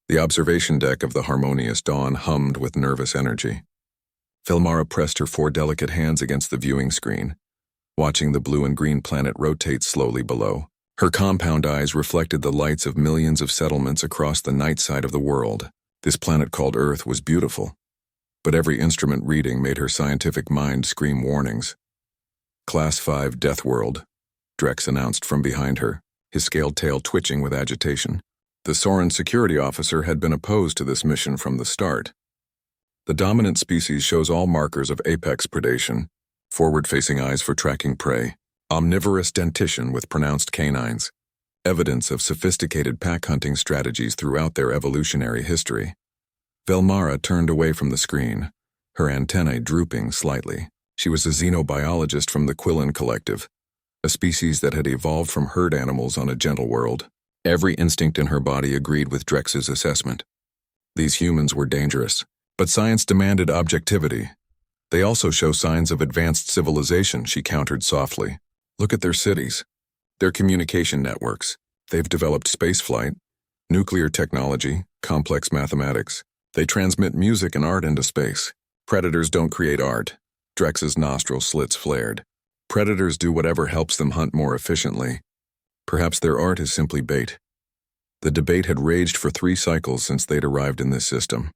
The observation deck of the harmonious dawn hummed with nervous energy. Velmara pressed her 4 delicate hands against the viewing screen, watching the blue and green planet rotate slowly below. Her compound eyes reflected the lights of millions of settlements across the night side of the world. This planet called Earth was beautiful, but every instrument reading made her scientific mind scream warnings. Class 5 Death World, Drex announced from behind her, his scaled tail twitching with agitation. The Soran security officer had been opposed to this mission from the start. The dominant species shows all markers of apex predation, forward-facing eyes for tracking prey, omnivorous dentition with pronounced canines, evidence of sophisticated pack-hunting strategies throughout their evolutionary history. Velmara turned away from the screen, her antennae drooping slightly. She was a xenobiologist from the Quillen Collective, a species that had evolved from herd animals on a gentle world. Every instinct in her body agreed with Drex's assessment. These humans were dangerous, but science demanded objectivity. They also show signs of advanced civilization, she countered softly. Look at their cities, their communication networks. They've developed spaceflight, nuclear technology, complex mathematics. They transmit music and art into space. Predators don't create art. Drex's nostril slits flared. Predators do whatever helps them hunt more efficiently. Perhaps their art is simply bait. The debate had raged for 3 cycles since they'd arrived in this system.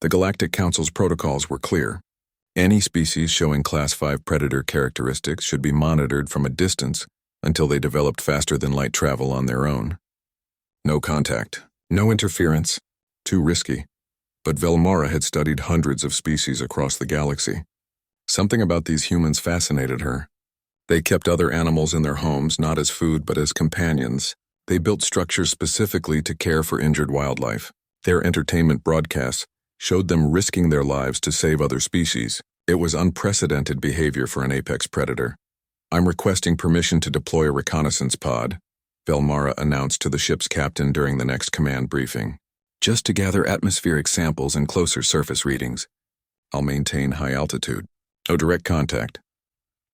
The Galactic Council's protocols were clear. Any species showing Class 5 predator characteristics should be monitored from a distance until they developed faster-than-light travel on their own. No contact, no interference, too risky. But Velmara had studied hundreds of species across the galaxy. Something about these humans fascinated her. They kept other animals in their homes not as food but as companions. They built structures specifically to care for injured wildlife. Their entertainment broadcasts showed them risking their lives to save other species. It was unprecedented behavior for an apex predator. I'm requesting permission to deploy a reconnaissance pod, Velmara announced to the ship's captain during the next command briefing. Just to gather atmospheric samples and closer surface readings. I'll maintain high altitude. No direct contact.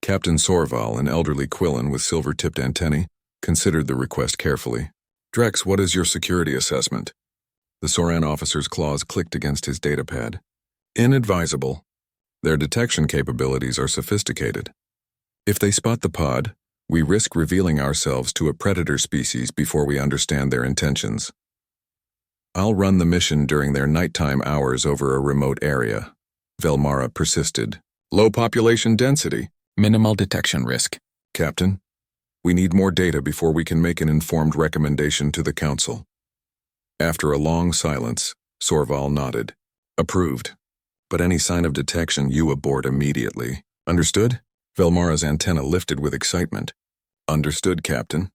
Captain Sorval, an elderly Quillen with silver-tipped antennae, considered the request carefully. Drex, what is your security assessment? The Soran officer's claws clicked against his datapad. Inadvisable. Their detection capabilities are sophisticated. If they spot the pod, we risk revealing ourselves to a predator species before we understand their intentions. I'll run the mission during their nighttime hours over a remote area. Velmara persisted. Low population density. Minimal detection risk. Captain, we need more data before we can make an informed recommendation to the Council. After a long silence, Sorval nodded. Approved. But any sign of detection, you abort immediately. Understood? Velmara's antenna lifted with excitement. Understood, Captain.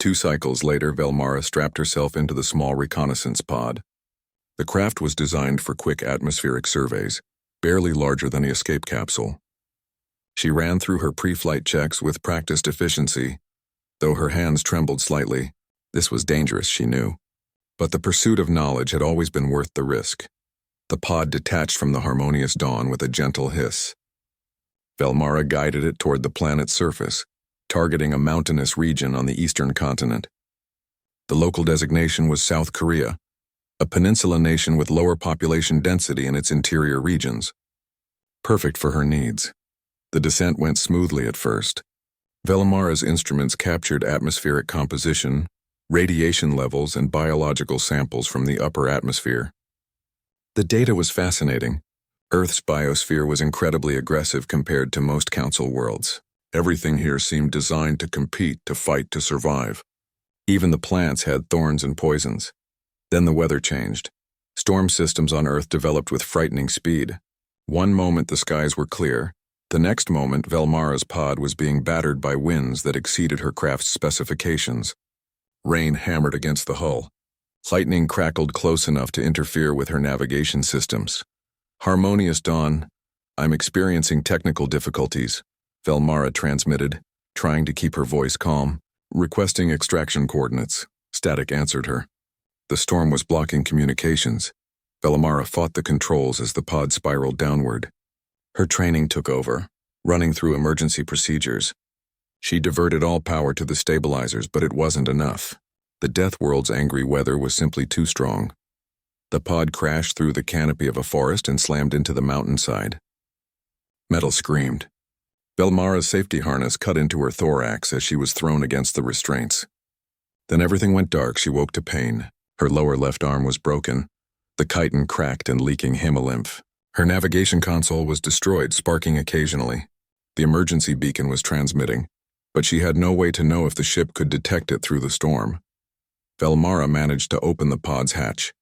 2 cycles later, Velmara strapped herself into the small reconnaissance pod. The craft was designed for quick atmospheric surveys, barely larger than the escape capsule. She ran through her pre-flight checks with practiced efficiency, though her hands trembled slightly. This was dangerous, she knew. But the pursuit of knowledge had always been worth the risk. The pod detached from the harmonious dawn with a gentle hiss. Velmara guided it toward the planet's surface, targeting a mountainous region on the eastern continent. The local designation was South Korea, a peninsula nation with lower population density in its interior regions. Perfect for her needs. The descent went smoothly at first. Velmara's instruments captured atmospheric composition, radiation levels, and biological samples from the upper atmosphere. The data was fascinating. Earth's biosphere was incredibly aggressive compared to most Council worlds. Everything here seemed designed to compete, to fight, to survive. Even the plants had thorns and poisons. Then the weather changed. Storm systems on Earth developed with frightening speed. One moment the skies were clear. The next moment, Velmara's pod was being battered by winds that exceeded her craft's specifications. Rain hammered against the hull. Lightning crackled close enough to interfere with her navigation systems. Harmonious dawn. I'm experiencing technical difficulties, Velmara transmitted, trying to keep her voice calm. Requesting extraction coordinates. Static answered her. The storm was blocking communications. Velmara fought the controls as the pod spiraled downward. Her training took over, running through emergency procedures. She diverted all power to the stabilizers, but it wasn't enough. The Death World's angry weather was simply too strong. The pod crashed through the canopy of a forest and slammed into the mountainside. Metal screamed. Velmara's safety harness cut into her thorax as she was thrown against the restraints. Then everything went dark. She woke to pain. Her lower left arm was broken, the chitin cracked and leaking hemolymph. Her navigation console was destroyed, sparking occasionally. The emergency beacon was transmitting, but she had no way to know if the ship could detect it through the storm. Velmara managed to open the pod's hatch.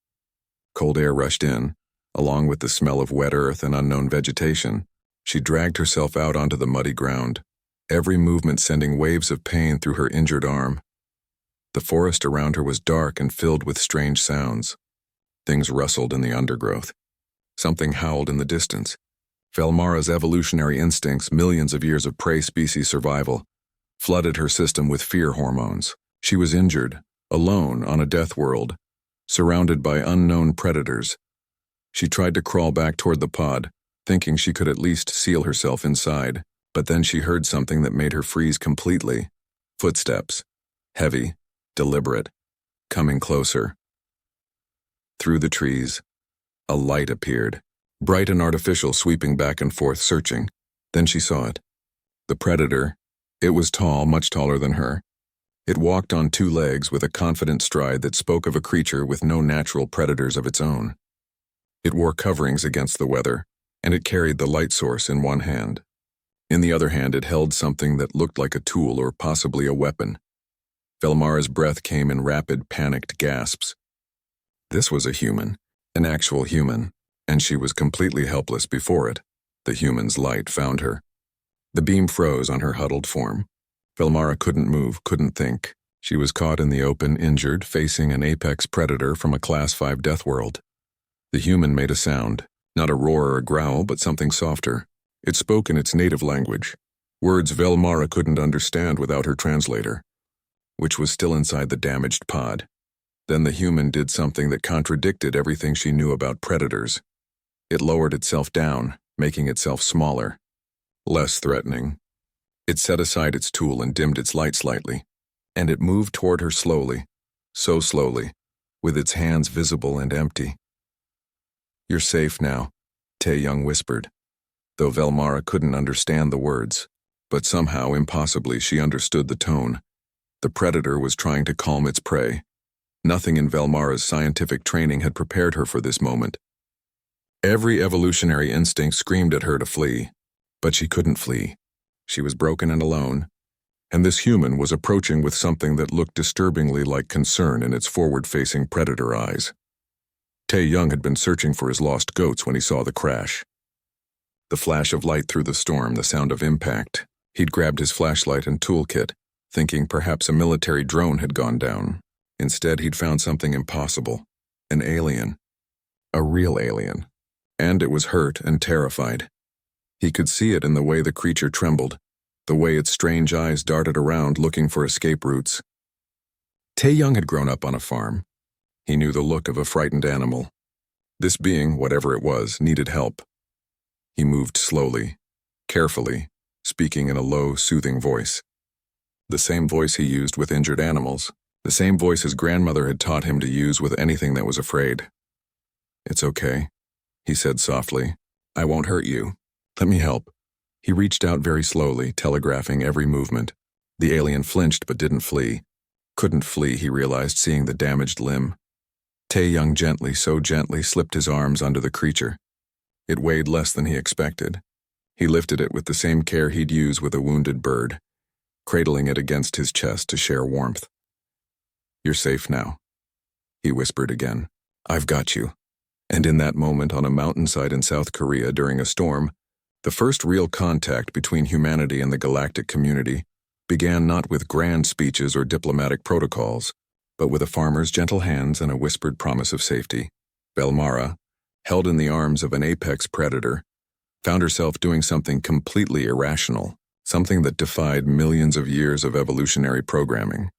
Cold air rushed in, along with the smell of wet earth and unknown vegetation. She dragged herself out onto the muddy ground, every movement sending waves of pain through her injured arm. The forest around her was dark and filled with strange sounds. Things rustled in the undergrowth. Something howled in the distance. Velmara's evolutionary instincts, millions of years of prey species survival, flooded her system with fear hormones. She was injured, alone on a death world, surrounded by unknown predators. She tried to crawl back toward the pod, thinking she could at least seal herself inside, but then she heard something that made her freeze completely. Footsteps. Heavy, deliberate, coming closer. Through the trees, a light appeared, bright and artificial, sweeping back and forth, searching. Then she saw it. The predator. It was tall, much taller than her. It walked on two legs with a confident stride that spoke of a creature with no natural predators of its own. It wore coverings against the weather, and it carried the light source in one hand. In the other hand, it held something that looked like a tool or possibly a weapon. Velmara's breath came in rapid, panicked gasps. This was a human, an actual human, and she was completely helpless before it. The human's light found her. The beam froze on her huddled form. Velmara couldn't move, couldn't think. She was caught in the open, injured, facing an apex predator from a Class 5 death world. The human made a sound, not a roar or a growl, but something softer. It spoke in its native language, words Velmara couldn't understand without her translator, which was still inside the damaged pod. Then the human did something that contradicted everything she knew about predators. It lowered itself down, making itself smaller, less threatening. It set aside its tool and dimmed its light slightly, and it moved toward her slowly, so slowly, with its hands visible and empty. "You're safe now," Tae-young whispered, though Velmara couldn't understand the words, but somehow, impossibly, she understood the tone. The predator was trying to calm its prey. Nothing in Velmara's scientific training had prepared her for this moment. Every evolutionary instinct screamed at her to flee, but she couldn't flee. She was broken and alone, and this human was approaching with something that looked disturbingly like concern in its forward-facing predator eyes. Tae-young had been searching for his lost goats when he saw the crash. The flash of light through the storm, the sound of impact. He'd grabbed his flashlight and toolkit, thinking perhaps a military drone had gone down. Instead, he'd found something impossible. An alien. A real alien. And it was hurt and terrified. He could see it in the way the creature trembled, the way its strange eyes darted around looking for escape routes. Tae-young had grown up on a farm. He knew the look of a frightened animal. This being, whatever it was, needed help. He moved slowly, carefully, speaking in a low, soothing voice. The same voice he used with injured animals, the same voice his grandmother had taught him to use with anything that was afraid. "It's okay," he said softly. "I won't hurt you. Let me help." He reached out very slowly, telegraphing every movement. The alien flinched but didn't flee. Couldn't flee, he realized, seeing the damaged limb. Tae-young gently, so gently, slipped his arms under the creature. It weighed less than he expected. He lifted it with the same care he'd use with a wounded bird, cradling it against his chest to share warmth. "You're safe now," he whispered again. "I've got you." And in that moment, on a mountainside in South Korea during a storm, the first real contact between humanity and the galactic community began not with grand speeches or diplomatic protocols, but with a farmer's gentle hands and a whispered promise of safety. Velmara, held in the arms of an apex predator, found herself doing something completely irrational, something that defied millions of years of evolutionary programming.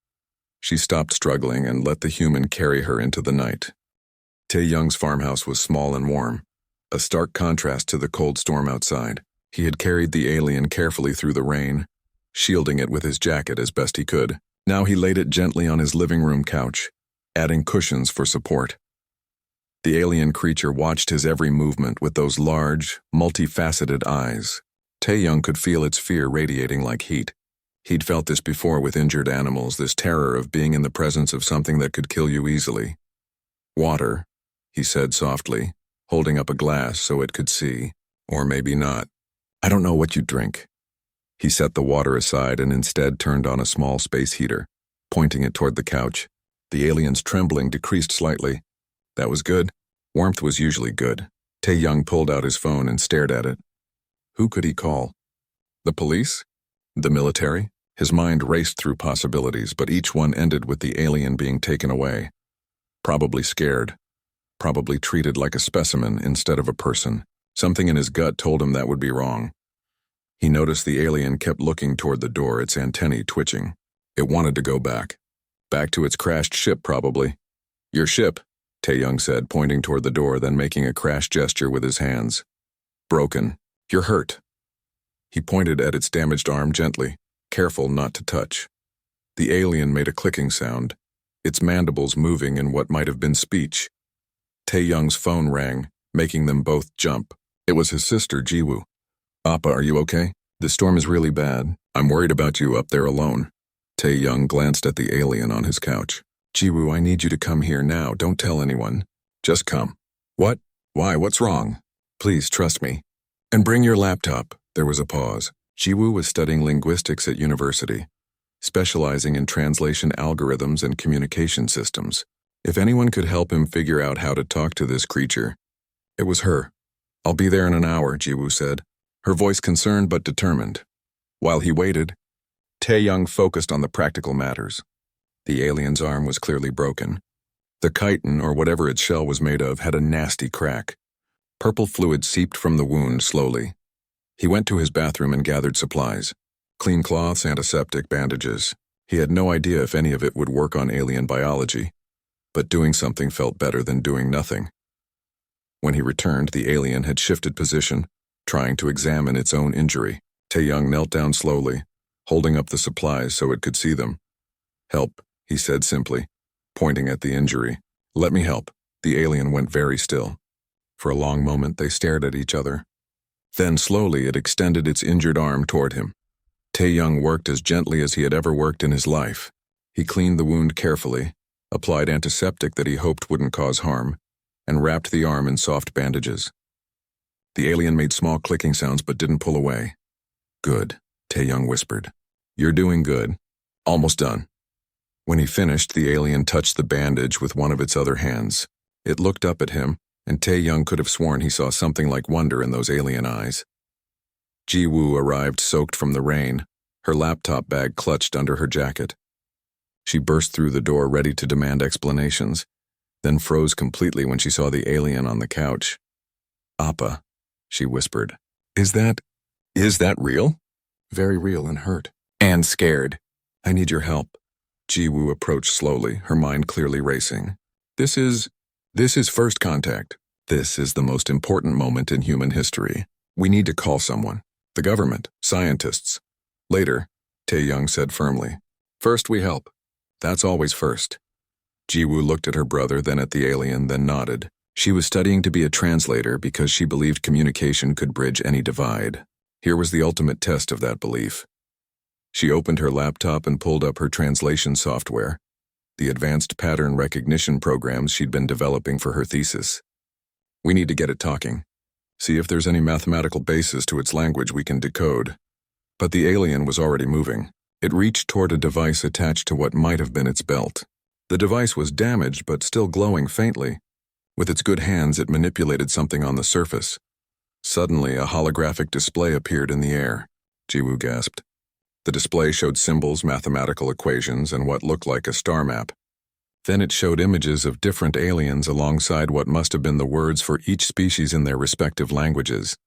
She stopped struggling and let the human carry her into the night. Tae-young's farmhouse was small and warm, a stark contrast to the cold storm outside. He had carried the alien carefully through the rain, shielding it with his jacket as best he could. Now he laid it gently on his living room couch, adding cushions for support. The alien creature watched his every movement with those large, multifaceted eyes. Tae-young could feel its fear radiating like heat. He'd felt this before with injured animals, this terror of being in the presence of something that could kill you easily. "Water," he said softly, holding up a glass so it could see. Or maybe not. "I don't know what you drink." He set the water aside and instead turned on a small space heater, pointing it toward the couch. The alien's trembling decreased slightly. That was good. Warmth was usually good. Tae-young pulled out his phone and stared at it. Who could he call? The police? The military? His mind raced through possibilities, but each one ended with the alien being taken away. Probably scared. Probably treated like a specimen instead of a person. Something in his gut told him that would be wrong. He noticed the alien kept looking toward the door, its antennae twitching. It wanted to go back. Back to its crashed ship, probably. "Your ship," Tae-young said, pointing toward the door, then making a crash gesture with his hands. "Broken. You're hurt." He pointed at its damaged arm gently, careful not to touch. The alien made a clicking sound, its mandibles moving in what might have been speech. Tae-young's phone rang, making them both jump. It was his sister, Jiwoo. "Appa, are you okay? The storm is really bad. I'm worried about you up there alone." Tae-young glanced at the alien on his couch. "Jiwoo, I need you to come here now. Don't tell anyone. Just come." "What? Why? What's wrong?" "Please, trust me. And bring your laptop." There was a pause. Jiwoo was studying linguistics at university, specializing in translation algorithms and communication systems. If anyone could help him figure out how to talk to this creature, it was her. "I'll be there in an hour," Jiwoo said, her voice concerned but determined. While he waited, Tae-young focused on the practical matters. The alien's arm was clearly broken. The chitin, or whatever its shell was made of, had a nasty crack. Purple fluid seeped from the wound slowly. He went to his bathroom and gathered supplies. Clean cloths, antiseptic, bandages. He had no idea if any of it would work on alien biology, but doing something felt better than doing nothing. When he returned, the alien had shifted position, trying to examine its own injury. Tae-young knelt down slowly, holding up the supplies so it could see them. "Help," he said simply, pointing at the injury. "Let me help." The alien went very still. For a long moment they stared at each other. Then slowly it extended its injured arm toward him. Tae-young worked as gently as he had ever worked in his life. He cleaned the wound carefully, applied antiseptic that he hoped wouldn't cause harm, and wrapped the arm in soft bandages. The alien made small clicking sounds but didn't pull away. "Good," Tae-young whispered. "You're doing good. Almost done." When he finished, the alien touched the bandage with one of its other hands. It looked up at him, and Tae-young could have sworn he saw something like wonder in those alien eyes. Jiwoo arrived soaked from the rain, her laptop bag clutched under her jacket. She burst through the door ready to demand explanations, then froze completely when she saw the alien on the couch. "Appa," she whispered. Is that real?" "Very real and hurt." "And scared." "I need your help." Jiwoo approached slowly, her mind clearly racing. This is first contact. This is the most important moment in human history. We need to call someone. The government, scientists. Later, Tae-young said firmly. First we help. That's always first. Jiwoo looked at her brother, then at the alien, then nodded. She was studying to be a translator because she believed communication could bridge any divide. Here was the ultimate test of that belief. She opened her laptop and pulled up her translation software, the advanced pattern recognition programs she'd been developing for her thesis. We need to get it talking. See if there's any mathematical basis to its language we can decode. But the alien was already moving. It reached toward a device attached to what might have been its belt. The device was damaged but still glowing faintly. With its good hands, it manipulated something on the surface. Suddenly, a holographic display appeared in the air. Jiwoo gasped. The display showed symbols, mathematical equations, and what looked like a star map. Then it showed images of different aliens alongside what must have been the words for each species in their respective languages.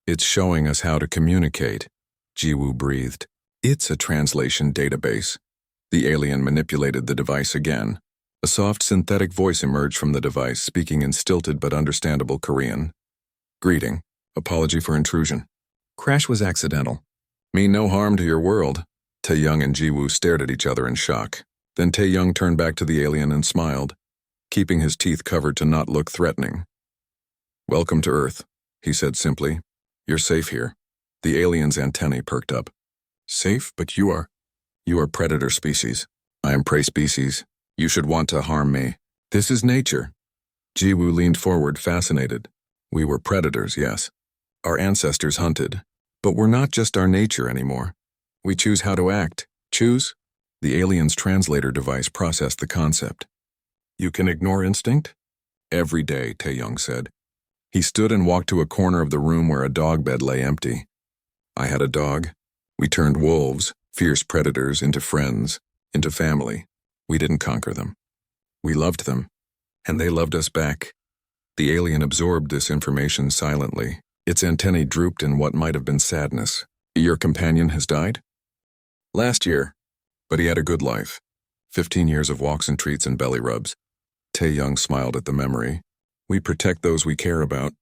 It's showing us how to communicate, Jiwoo breathed. It's a translation database. The alien manipulated the device again. A soft synthetic voice emerged from the device, speaking in stilted but understandable Korean. Greeting. Apology for intrusion. Crash was accidental. Mean no harm to your world. Tae-young and Jiwoo stared at each other in shock. Then Tae-young turned back to the alien and smiled. keeping his teeth covered to not look threatening. "Welcome to Earth," he said simply. "You're safe here." The alien's antennae perked up. "Safe? But you are predator species. I am prey species. You should want to harm me. This is nature." Jiwoo leaned forward, fascinated. "We were predators, yes. Our ancestors hunted. But we're not just our nature anymore. We choose how to act. Choose?" The alien's translator device processed the concept. "You can ignore instinct?" "Every day," Tae-young said. He stood and walked to a corner of the room where a dog bed lay empty. "I had a dog. We turned wolves, fierce predators, into friends, into family. We didn't conquer them. We loved them, and they loved us back." The alien absorbed this information silently. Its antennae drooped in what might have been sadness. "Your companion has died?" "Last year, but he had a good life. 15 years of walks and treats and belly rubs." Tae-young smiled at the memory. "We protect those we care about.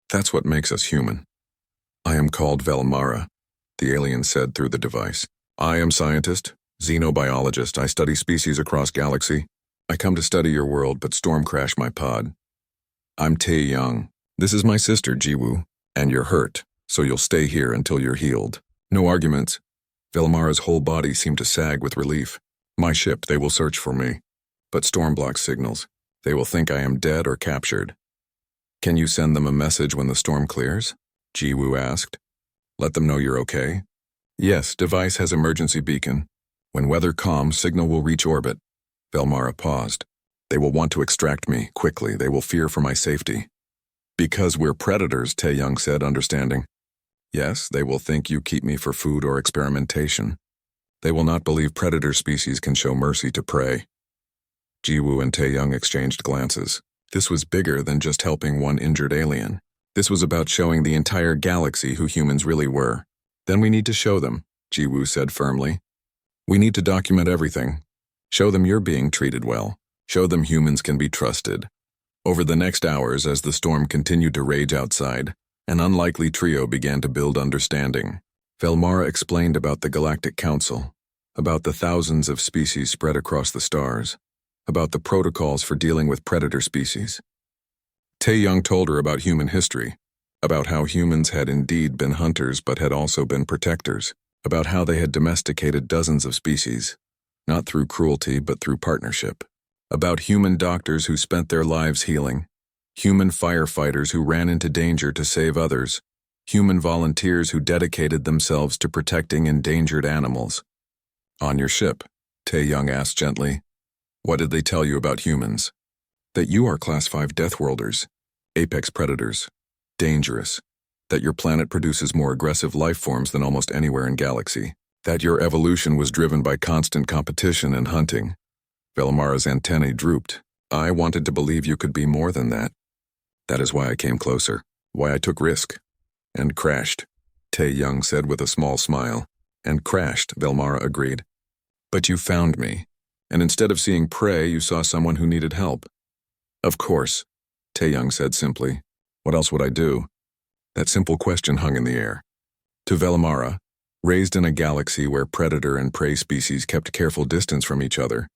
That's what makes us human." "I am called Velmara," the alien said through the device. "I am scientist, xenobiologist. I study species across galaxy. I come to study your world, but storm crashed my pod. I'm Tae-young. This is my sister, Jiwoo, and you're hurt, so you'll stay here until you're healed. No arguments." Velmara's whole body seemed to sag with relief. "My ship, they will search for me. But storm blocks signals. They will think I am dead or captured." "Can you send them a message when the storm clears?" Jiwoo asked. "Let them know you're okay?" "Yes, device has emergency beacon. When weather calms, signal will reach orbit." Velmara paused. "They will want to extract me, quickly. They will fear for my safety." "Because we're predators," Tae-young said, understanding. "Yes, they will think you keep me for food or experimentation. They will not believe predator species can show mercy to prey." Jiwoo and Tae-young exchanged glances. This was bigger than just helping one injured alien. This was about showing the entire galaxy who humans really were. "Then we need to show them," Jiwoo said firmly. "We need to document everything. Show them you're being treated well. Show them humans can be trusted." Over the next hours, as the storm continued to rage outside, an unlikely trio began to build understanding. Velmara explained about the Galactic Council, about the thousands of species spread across the stars, about the protocols for dealing with predator species. Tae-young told her about human history, about how humans had indeed been hunters but had also been protectors, about how they had domesticated dozens of species, not through cruelty but through partnership, about human doctors who spent their lives healing, human firefighters who ran into danger to save others, human volunteers who dedicated themselves to protecting endangered animals. "On your ship," Tae-young asked gently, "what did they tell you about humans?" "That you are Class 5 Deathworlders, apex predators, dangerous, that your planet produces more aggressive life forms than almost anywhere in galaxy, that your evolution was driven by constant competition and hunting." Velmara's antennae drooped. "I wanted to believe you could be more than that. That is why I came closer, why I took risk. And crashed," Tae-young said with a small smile. "And crashed," Velmara agreed. "But you found me, and instead of seeing prey, you saw someone who needed help." "Of course," Tae-young said simply. "What else would I do?" That simple question hung in the air. To Velmara, raised in a galaxy where predator and prey species kept careful distance from each other,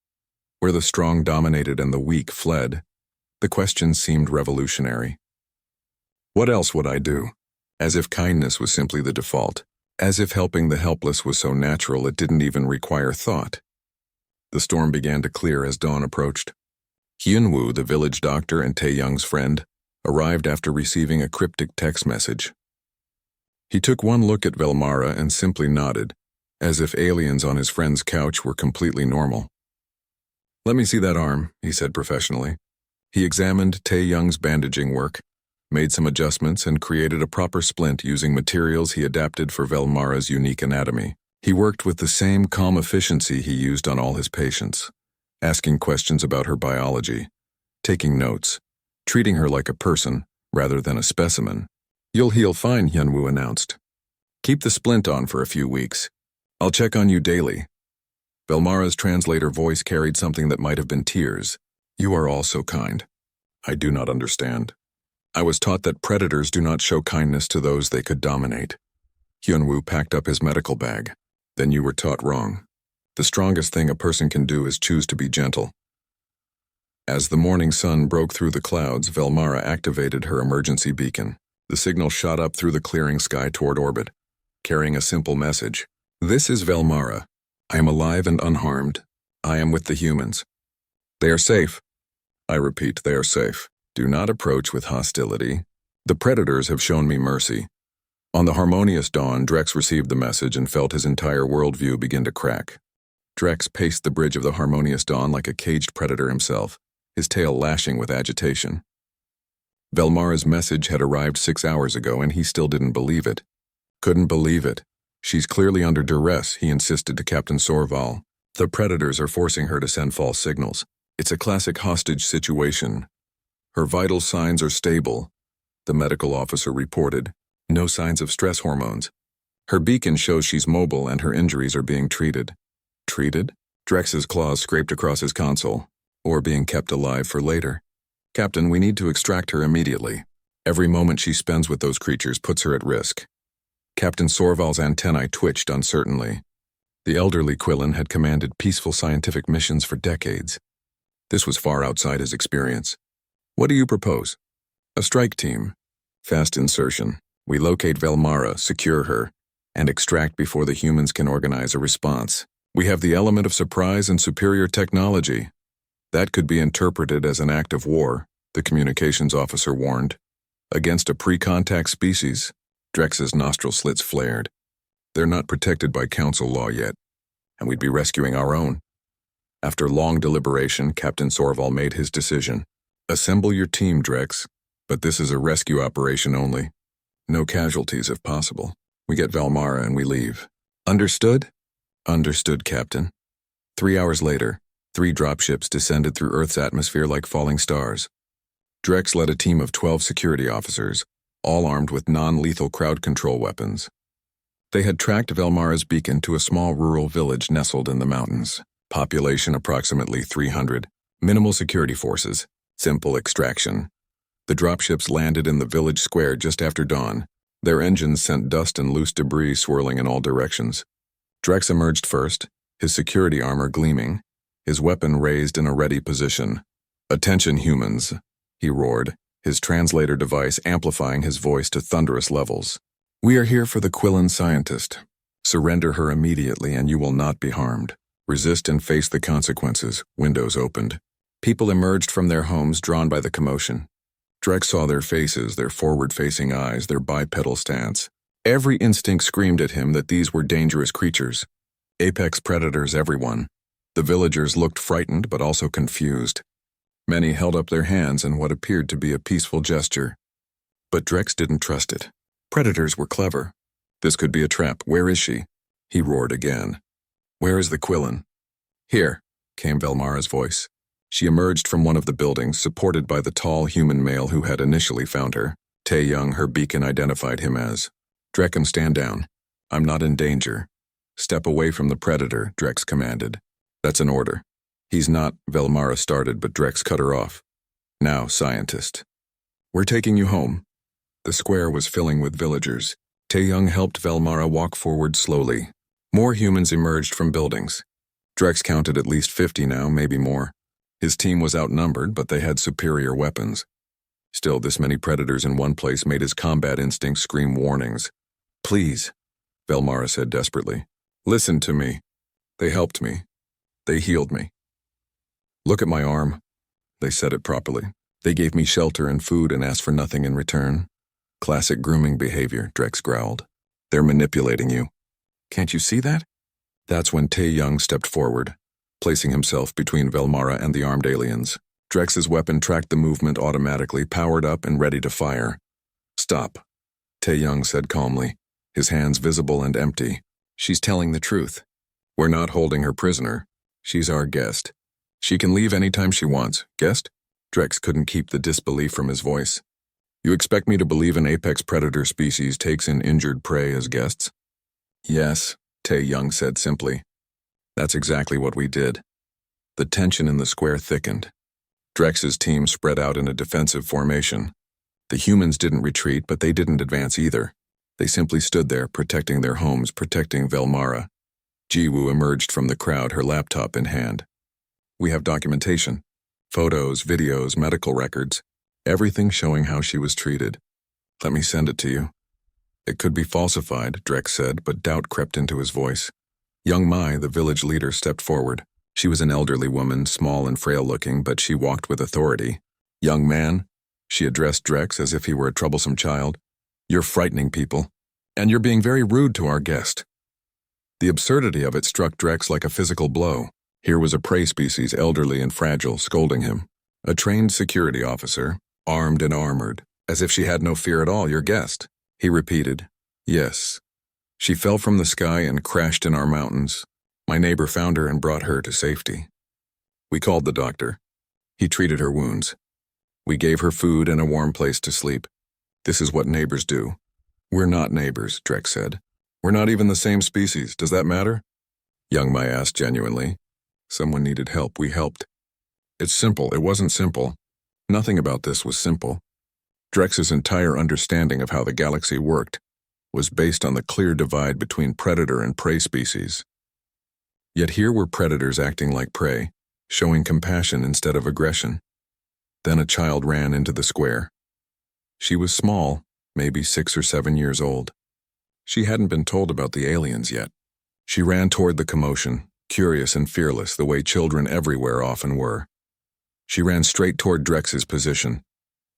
where the strong dominated and the weak fled, the question seemed revolutionary. What else would I do? As if kindness was simply the default, as if helping the helpless was so natural it didn't even require thought. The storm began to clear as dawn approached. Hyunwoo, the village doctor and Tae-young's friend, arrived after receiving a cryptic text message. He took one look at Velmara and simply nodded, as if aliens on his friend's couch were completely normal. "Let me see that arm," he said professionally. He examined Tae-young's bandaging work, made some adjustments, and created a proper splint using materials he adapted for Velmara's unique anatomy. He worked with the same calm efficiency he used on all his patients, asking questions about her biology, taking notes, treating her like a person rather than a specimen. "You'll heal fine," Hyunwoo announced. "Keep the splint on for a few weeks. I'll check on you daily." Velmara's translator voice carried something that might have been tears. "You are all so kind. I do not understand. I was taught that predators do not show kindness to those they could dominate." Hyunwoo packed up his medical bag. "Then you were taught wrong. The strongest thing a person can do is choose to be gentle." As the morning sun broke through the clouds, Velmara activated her emergency beacon. The signal shot up through the clearing sky toward orbit, carrying a simple message. This is Velmara. I am alive and unharmed. I am with the humans. They are safe. I repeat, they are safe. Do not approach with hostility. The predators have shown me mercy. On the harmonious dawn, Drex received the message and felt his entire worldview begin to crack. Drex paced the bridge of the harmonious dawn like a caged predator himself, his tail lashing with agitation. Velmara's message had arrived 6 hours ago, and he still didn't believe it. Couldn't believe it. She's clearly under duress, he insisted to Captain Sorval. The predators are forcing her to send false signals. It's a classic hostage situation. Her vital signs are stable, the medical officer reported. No signs of stress hormones. Her beacon shows she's mobile and her injuries are being treated. Treated? Drex's claws scraped across his console. Or being kept alive for later. Captain, we need to extract her immediately. Every moment she spends with those creatures puts her at risk. Captain Sorval's antennae twitched uncertainly. The elderly Quillen had commanded peaceful scientific missions for decades. This was far outside his experience. What do you propose? A strike team. Fast insertion. We locate Velmara, secure her, and extract before the humans can organize a response. We have the element of surprise and superior technology. That could be interpreted as an act of war, the communications officer warned. Against a pre-contact species, Drex's nostril slits flared. They're not protected by council law yet, and we'd be rescuing our own. After long deliberation, Captain Sorval made his decision. Assemble your team, Drex, but this is a rescue operation only. No casualties if possible. We get Velmara and we leave. Understood? Understood, Captain. 3 hours later, 3 dropships descended through Earth's atmosphere like falling stars. Drex led a team of 12 security officers, all armed with non-lethal crowd control weapons. They had tracked Velmara's beacon to a small rural village nestled in the mountains. Population approximately 300. Minimal security forces. Simple extraction. The dropships landed in the village square just after dawn. Their engines sent dust and loose debris swirling in all directions. Drex emerged first, his security armor gleaming, his weapon raised in a ready position. Attention, humans, he roared, his translator device amplifying his voice to thunderous levels. We are here for the Quillen scientist. Surrender her immediately and you will not be harmed. Resist and face the consequences. Windows opened. People emerged from their homes drawn by the commotion. Drex saw their faces, their forward-facing eyes, their bipedal stance. Every instinct screamed at him that these were dangerous creatures. Apex predators, everyone. The villagers looked frightened but also confused. Many held up their hands in what appeared to be a peaceful gesture. But Drex didn't trust it. Predators were clever. This could be a trap. Where is she? He roared again. Where is the Quillen? Here, came Velmara's voice. She emerged from one of the buildings, supported by the tall human male who had initially found her. Tae-young, her beacon, identified him as. Dreckham, stand down. I'm not in danger. Step away from the predator, Drex commanded. That's an order. He's not, Velmara started, but Drex cut her off. Now, scientist. We're taking you home. The square was filling with villagers. Tae-young helped Velmara walk forward slowly. More humans emerged from buildings. Drex counted at least 50 now, maybe more. His team was outnumbered, but they had superior weapons. Still, this many predators in one place made his combat instincts scream warnings. Please, Velmara said desperately. Listen to me. They helped me. They healed me. Look at my arm. They said it properly. They gave me shelter and food and asked for nothing in return. Classic grooming behavior, Drex growled. They're manipulating you. Can't you see that? That's when Tae-young stepped forward, placing himself between Velmara and the armed aliens. Drex's weapon tracked the movement automatically, powered up and ready to fire. Stop, Tae-young said calmly, his hands visible and empty. She's telling the truth. We're not holding her prisoner. She's our guest. She can leave anytime she wants. Guest? Drex couldn't keep the disbelief from his voice. You expect me to believe an apex predator species takes in injured prey as guests? Yes, Tae-young said simply. That's exactly what we did. The tension in the square thickened. Drex's team spread out in a defensive formation. The humans didn't retreat, but they didn't advance either. They simply stood there, protecting their homes, protecting Velmara. Jiwoo emerged from the crowd, her laptop in hand. We have documentation. Photos, videos, medical records, everything showing how she was treated. Let me send it to you. It could be falsified, Drex said, but doubt crept into his voice. Young Mai, the village leader, stepped forward. She was an elderly woman, small and frail-looking, but she walked with authority. Young man, she addressed Drex as if he were a troublesome child. You're frightening people, and you're being very rude to our guest. The absurdity of it struck Drex like a physical blow. Here was a prey species, elderly and fragile, scolding him. A trained security officer, armed and armored, as if she had no fear at all, your guest. He repeated, yes. She fell from the sky and crashed in our mountains. My neighbor found her and brought her to safety. We called the doctor. He treated her wounds. We gave her food and a warm place to sleep. This is what neighbors do. We're not neighbors, Drex said. We're not even the same species. Does that matter? Young Mai asked genuinely. Someone needed help. We helped. It's simple. It wasn't simple. Nothing about this was simple. Drex's entire understanding of how the galaxy worked was based on the clear divide between predator and prey species. Yet here were predators acting like prey, showing compassion instead of aggression. Then a child ran into the square. She was small, maybe 6 or 7 years old. She hadn't been told about the aliens yet. She ran toward the commotion, curious and fearless the way children everywhere often were. She ran straight toward Drex's position.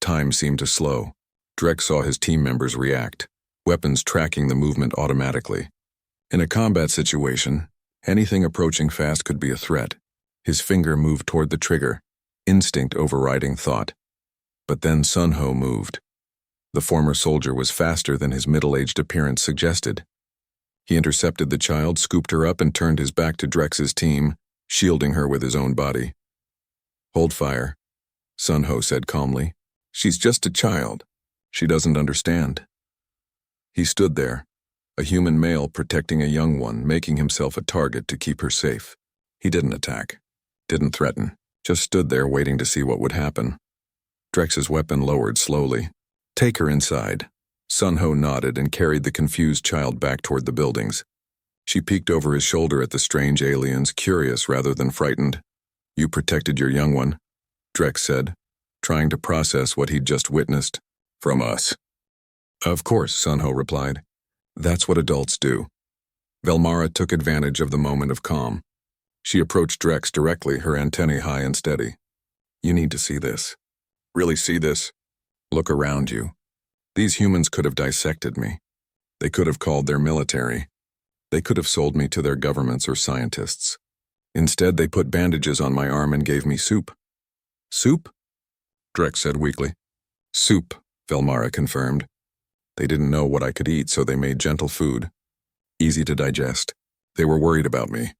Time seemed to slow. Drex saw his team members react, weapons tracking the movement automatically. In a combat situation, anything approaching fast could be a threat. His finger moved toward the trigger, instinct overriding thought. But then Sunho moved. The former soldier was faster than his middle-aged appearance suggested. He intercepted the child, scooped her up, and turned his back to Drex's team, shielding her with his own body. Hold fire, Sunho said calmly. She's just a child. She doesn't understand. He stood there, a human male protecting a young one, making himself a target to keep her safe. He didn't attack, didn't threaten, just stood there waiting to see what would happen. Drex's weapon lowered slowly. Take her inside. Sunho nodded and carried the confused child back toward the buildings. She peeked over his shoulder at the strange aliens, curious rather than frightened. You protected your young one, Drex said, trying to process what he'd just witnessed. From us. Of course, Sunho replied. That's what adults do. Velmara took advantage of the moment of calm. She approached Drex directly, her antennae high and steady. You need to see this. Really see this? Look around you. These humans could have dissected me. They could have called their military. They could have sold me to their governments or scientists. Instead, they put bandages on my arm and gave me soup. Soup? Drex said weakly. Soup, Velmara confirmed. They didn't know what I could eat, so they made gentle food. Easy to digest. They were worried about me.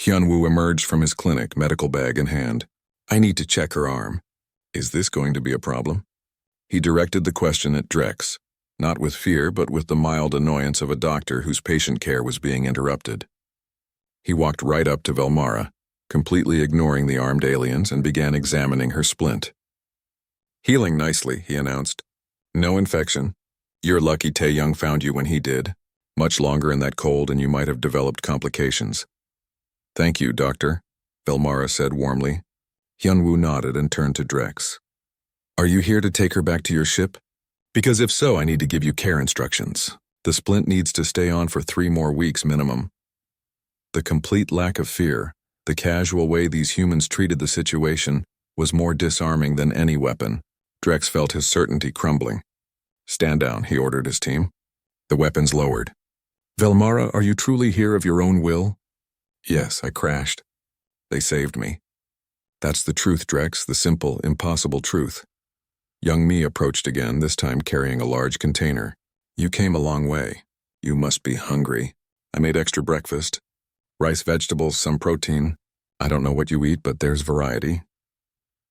Hyunwoo emerged from his clinic, medical bag in hand. I need to check her arm. Is this going to be a problem? He directed the question at Drex, not with fear, but with the mild annoyance of a doctor whose patient care was being interrupted. He walked right up to Velmara, completely ignoring the armed aliens, and began examining her splint. Healing nicely, he announced. No infection. You're lucky Taeyong found you when he did. Much longer in that cold and you might have developed complications. Thank you, doctor, Velmara said warmly. Hyunwoo nodded and turned to Drex. Are you here to take her back to your ship? Because if so, I need to give you care instructions. The splint needs to stay on for 3 more weeks minimum. The complete lack of fear, the casual way these humans treated the situation, was more disarming than any weapon. Drex felt his certainty crumbling. Stand down, he ordered his team. The weapons lowered. Velmara, are you truly here of your own will? Yes, I crashed. They saved me. That's the truth, Drex, the simple, impossible truth. Young Mi approached again, this time carrying a large container. You came a long way. You must be hungry. I made extra breakfast. Rice, vegetables, some protein. I don't know what you eat, but there's variety.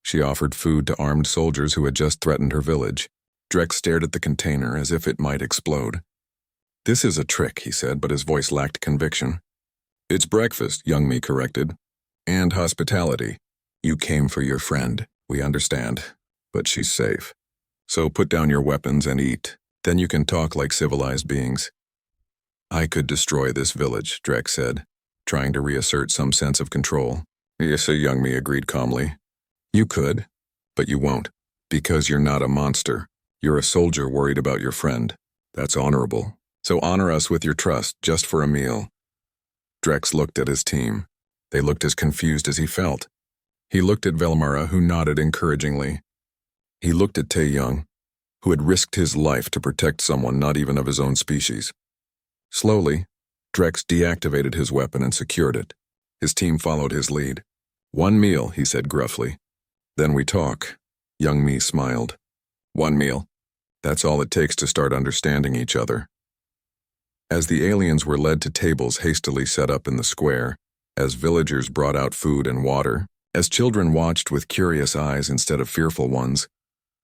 She offered food to armed soldiers who had just threatened her village. Drex stared at the container as if it might explode. This is a trick, he said, but his voice lacked conviction. It's breakfast, Young Mi corrected. And hospitality. You came for your friend, we understand. But she's safe. So put down your weapons and eat. Then you can talk like civilized beings. I could destroy this village, Drex said, trying to reassert some sense of control. Yes, Young Mi agreed calmly. You could, but you won't. Because you're not a monster. You're a soldier worried about your friend. That's honorable. So honor us with your trust, just for a meal. Drex looked at his team. They looked as confused as he felt. He looked at Velmara, who nodded encouragingly. He looked at Tae-Young, who had risked his life to protect someone not even of his own species. Slowly, Drex deactivated his weapon and secured it. His team followed his lead. "One meal," he said gruffly. "Then we talk." Young Mi smiled. "One meal. That's all it takes to start understanding each other." As the aliens were led to tables hastily set up in the square, as villagers brought out food and water, as children watched with curious eyes instead of fearful ones,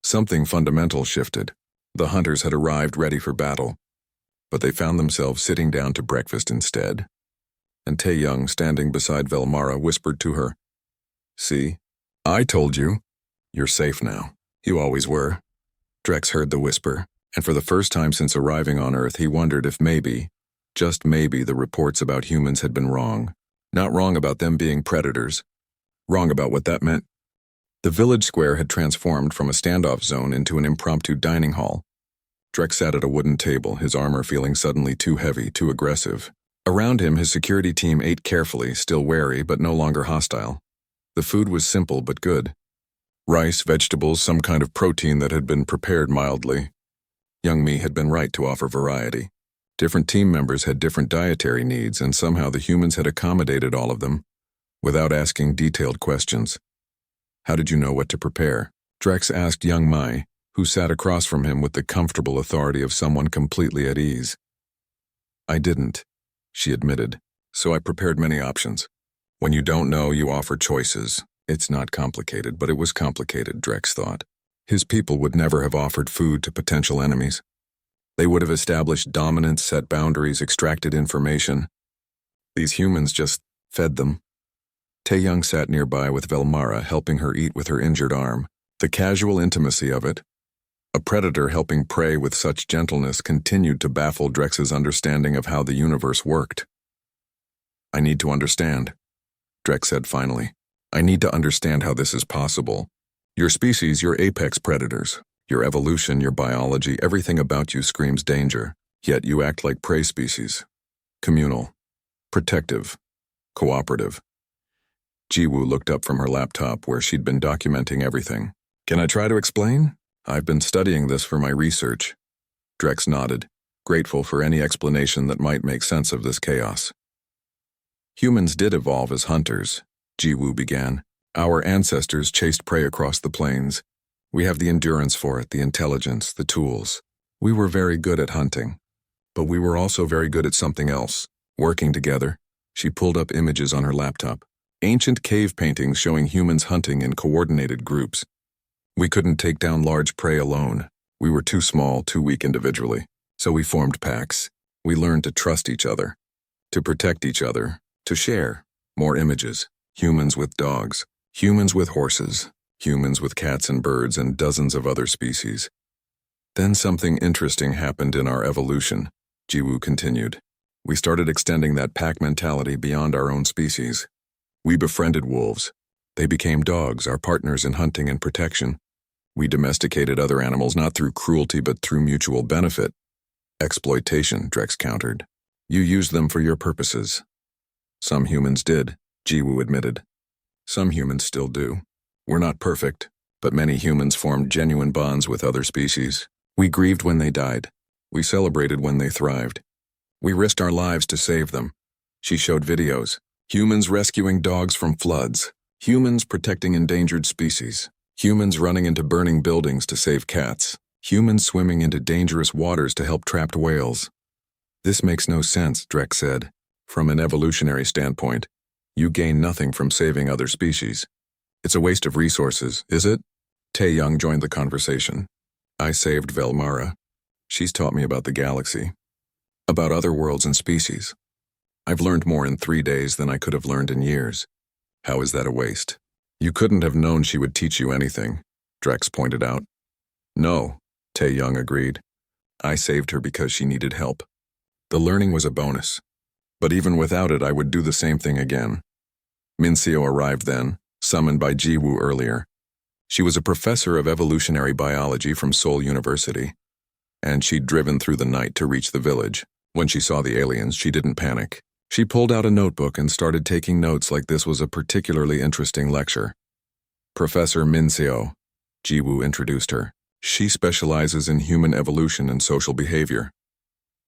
something fundamental shifted. The hunters had arrived ready for battle, but they found themselves sitting down to breakfast instead. And Tae-Young, standing beside Velmara, whispered to her, "See, I told you. You're safe now. You always were." Drex heard the whisper, and for the first time since arriving on Earth, he wondered if maybe, just maybe, the reports about humans had been wrong. Not wrong about them being predators. Wrong about what that meant. The village square had transformed from a standoff zone into an impromptu dining hall. Drex sat at a wooden table, his armor feeling suddenly too heavy, too aggressive. Around him, his security team ate carefully, still wary but no longer hostile. The food was simple but good. Rice, vegetables, some kind of protein that had been prepared mildly. Young Mi had been right to offer variety. Different team members had different dietary needs, and somehow the humans had accommodated all of them, without asking detailed questions. "How did you know what to prepare?" Drex asked young Mai, who sat across from him with the comfortable authority of someone completely at ease. "I didn't," she admitted, "so I prepared many options. When you don't know, you offer choices. It's not complicated, but it was complicated," Drex thought. His people would never have offered food to potential enemies. They would have established dominance, set boundaries, extracted information. These humans just fed them. Tae-Young sat nearby with Velmara, helping her eat with her injured arm. The casual intimacy of it, a predator helping prey with such gentleness, continued to baffle Drex's understanding of how the universe worked. "I need to understand," Drex said finally. "I need to understand how this is possible. Your species, your apex predators, your evolution, your biology, everything about you screams danger, yet you act like prey species. Communal, protective, cooperative." Jiwoo looked up from her laptop where she'd been documenting everything. "Can I try to explain? I've been studying this for my research." Drex nodded, grateful for any explanation that might make sense of this chaos. "Humans did evolve as hunters," Jiwoo began. "Our ancestors chased prey across the plains. We have the endurance for it, the intelligence, the tools. We were very good at hunting. But we were also very good at something else, working together." She pulled up images on her laptop. Ancient cave paintings showing humans hunting in coordinated groups. We couldn't take down large prey alone. We were too small, too weak individually. So we formed packs. We learned to trust each other, to protect each other, to share. More images. Humans with dogs, humans with horses, humans with cats and birds, and dozens of other species. "Then something interesting happened in our evolution," Jiwoo continued. "We started extending that pack mentality beyond our own species. We befriended wolves. They became dogs, our partners in hunting and protection. We domesticated other animals not through cruelty but through mutual benefit." "Exploitation," Drex countered. "You used them for your purposes." "Some humans did," Jiwoo admitted. "Some humans still do. We're not perfect, but many humans formed genuine bonds with other species. We grieved when they died. We celebrated when they thrived. We risked our lives to save them." She showed videos. Humans rescuing dogs from floods. Humans protecting endangered species. Humans running into burning buildings to save cats. Humans swimming into dangerous waters to help trapped whales. "This makes no sense," Drex said. "From an evolutionary standpoint, you gain nothing from saving other species. It's a waste of resources, is it?" Tae-Young joined the conversation. "I saved Velmara. She's taught me about the galaxy, about other worlds and species. I've learned more in 3 days than I could have learned in years. How is that a waste?" "You couldn't have known she would teach you anything," Drex pointed out. "No," Tae-Young agreed. "I saved her because she needed help. The learning was a bonus. But even without it, I would do the same thing again." Minseo arrived then, summoned by Jiwoo earlier. She was a professor of evolutionary biology from Seoul University, and she'd driven through the night to reach the village. When she saw the aliens, she didn't panic. She pulled out a notebook and started taking notes like this was a particularly interesting lecture. Professor Minseo, Jiwoo introduced her. She specializes in human evolution and social behavior.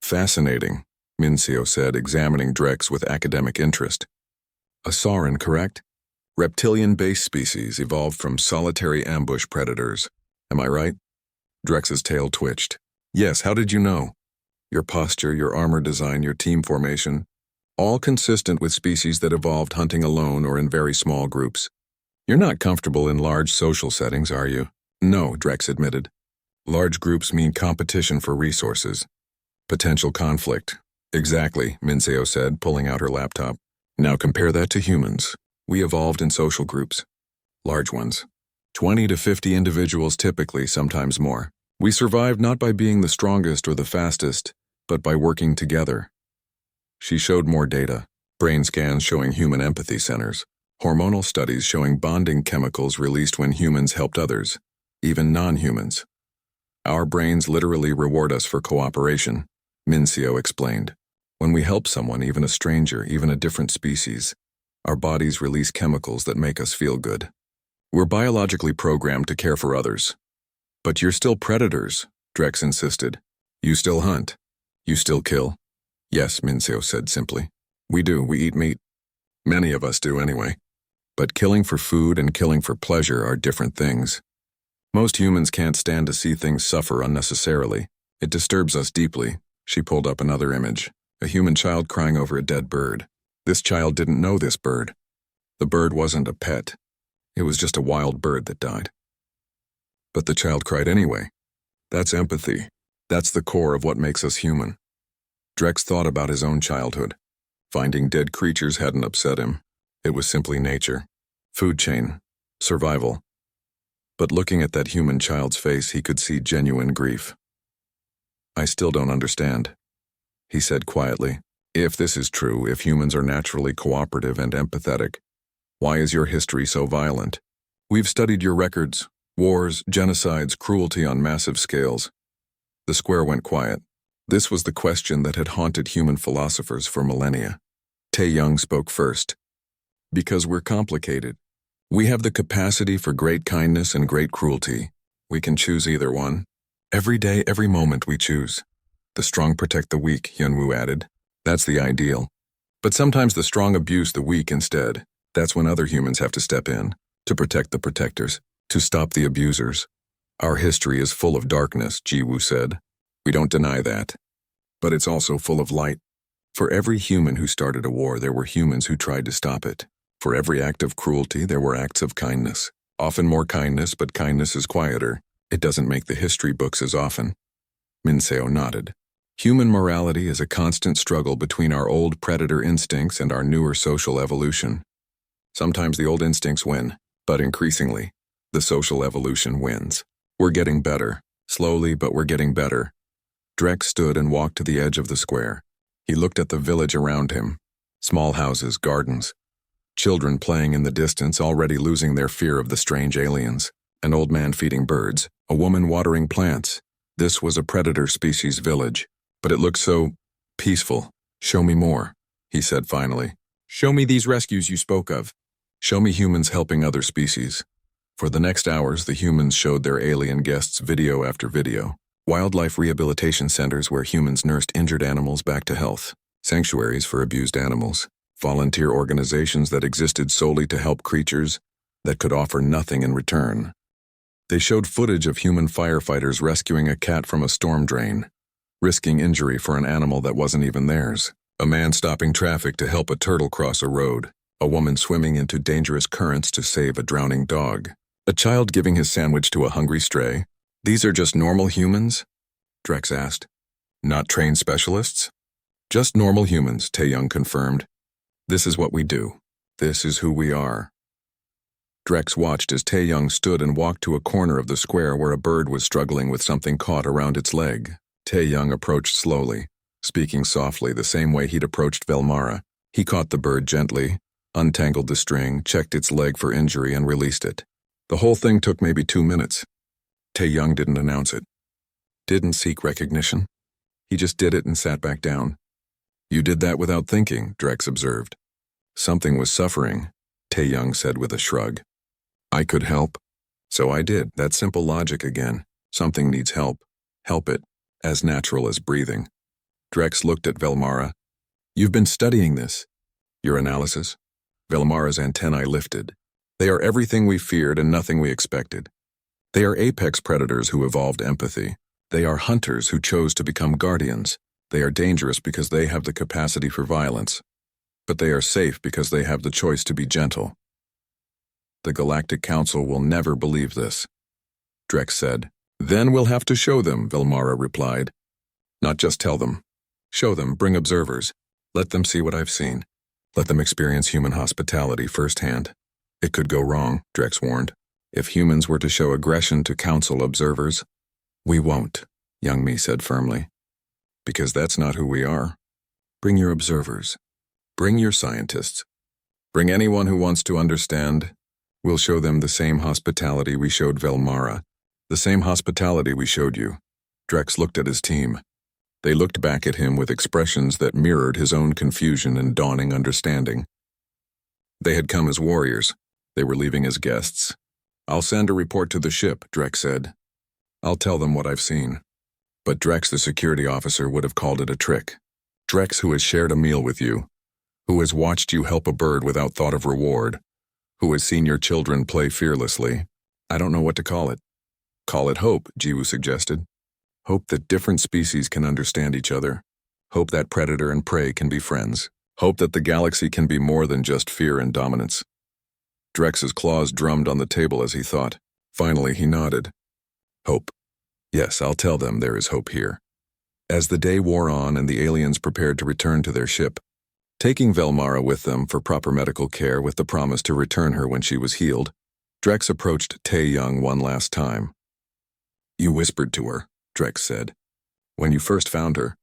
Fascinating, Minseo said, examining Drex with academic interest. A sauron, correct? Reptilian-based species evolved from solitary ambush predators. Am I right? Drex's tail twitched. Yes, how did you know? Your posture, your armor design, your team formation, all consistent with species that evolved hunting alone or in very small groups. You're not comfortable in large social settings, are you? No, Drex admitted. Large groups mean competition for resources. Potential conflict. Exactly, Minseo said, pulling out her laptop. Now compare that to humans. We evolved in social groups. Large ones. 20 to 50 individuals typically, sometimes more. We survived not by being the strongest or the fastest, but by working together. She showed more data. Brain scans showing human empathy centers. Hormonal studies showing bonding chemicals released when humans helped others, even non-humans. Our brains literally reward us for cooperation, Minseo explained. When we help someone, even a stranger, even a different species, our bodies release chemicals that make us feel good. We're biologically programmed to care for others. But you're still predators, Drex insisted. You still hunt. You still kill. Yes, Minseo said simply. We do, we eat meat. Many of us do anyway. But killing for food and killing for pleasure are different things. Most humans can't stand to see things suffer unnecessarily. It disturbs us deeply. She pulled up another image. A human child crying over a dead bird. This child didn't know this bird. The bird wasn't a pet. It was just a wild bird that died. But the child cried anyway. That's empathy. That's the core of what makes us human. Drex thought about his own childhood. Finding dead creatures hadn't upset him. It was simply nature. Food chain. Survival. But looking at that human child's face, he could see genuine grief. I still don't understand, he said quietly. If this is true, if humans are naturally cooperative and empathetic, why is your history so violent? We've studied your records, wars, genocides, cruelty on massive scales. The square went quiet. This was the question that had haunted human philosophers for millennia. Tae-young spoke first. Because we're complicated. We have the capacity for great kindness and great cruelty. We can choose either one. Every day, every moment we choose. The strong protect the weak, Hyunwoo added. That's the ideal. But sometimes the strong abuse the weak instead. That's when other humans have to step in, to protect the protectors, to stop the abusers. Our history is full of darkness, Jiwoo said. We don't deny that. But it's also full of light. For every human who started a war, there were humans who tried to stop it. For every act of cruelty, there were acts of kindness. Often more kindness, but kindness is quieter. It doesn't make the history books as often. Minseo nodded. Human morality is a constant struggle between our old predator instincts and our newer social evolution. Sometimes the old instincts win, but increasingly, the social evolution wins. We're getting better. Slowly, but we're getting better. Drex stood and walked to the edge of the square. He looked at the village around him. Small houses, gardens. Children playing in the distance, already losing their fear of the strange aliens. An old man feeding birds. A woman watering plants. This was a predator species village. But it looked so peaceful. Show me more, he said finally. Show me these rescues you spoke of. Show me humans helping other species. For the next hours, the humans showed their alien guests video after video. Wildlife rehabilitation centers where humans nursed injured animals back to health. Sanctuaries for abused animals. Volunteer organizations that existed solely to help creatures that could offer nothing in return. They showed footage of human firefighters rescuing a cat from a storm drain, risking injury for an animal that wasn't even theirs. A man stopping traffic to help a turtle cross a road. A woman swimming into dangerous currents to save a drowning dog. A child giving his sandwich to a hungry stray. These are just normal humans? Drex asked. Not trained specialists? Just normal humans, Tae-young confirmed. This is what we do. This is who we are. Drex watched as Tae-young stood and walked to a corner of the square where a bird was struggling with something caught around its leg. Tae-young approached slowly, speaking softly the same way he'd approached Velmara. He caught the bird gently, untangled the string, checked its leg for injury, and released it. The whole thing took maybe 2 minutes. Tae-young didn't announce it. Didn't seek recognition. He just did it and sat back down. You did that without thinking, Drex observed. Something was suffering, Tae-young said with a shrug. I could help. So I did. That simple logic again. Something needs help. Help it. As natural as breathing. Drex looked at Velmara. You've been studying this. Your analysis? Velmara's antennae lifted. They are everything we feared and nothing we expected. They are apex predators who evolved empathy. They are hunters who chose to become guardians. They are dangerous because they have the capacity for violence. But they are safe because they have the choice to be gentle. The Galactic Council will never believe this, Drex said. Then we'll have to show them, Velmara replied. Not just tell them. Show them, bring observers. Let them see what I've seen. Let them experience human hospitality firsthand. It could go wrong, Drex warned. If humans were to show aggression to Council observers. We won't, Young Mi said firmly. Because that's not who we are. Bring your observers. Bring your scientists. Bring anyone who wants to understand. We'll show them the same hospitality we showed Velmara. The same hospitality we showed you. Drex looked at his team. They looked back at him with expressions that mirrored his own confusion and dawning understanding. They had come as warriors. They were leaving as guests. I'll send a report to the ship, Drex said. I'll tell them what I've seen. But Drex, the security officer, would have called it a trick. Drex, who has shared a meal with you, who has watched you help a bird without thought of reward, who has seen your children play fearlessly. I don't know what to call it. Call it hope, Jiwoo suggested. Hope that different species can understand each other. Hope that predator and prey can be friends. Hope that the galaxy can be more than just fear and dominance. Drex's claws drummed on the table as he thought. Finally, he nodded. Hope. Yes, I'll tell them there is hope here. As the day wore on and the aliens prepared to return to their ship, taking Velmara with them for proper medical care with the promise to return her when she was healed, Drex approached Tae-young one last time. You whispered to her, Drex said. When you first found her,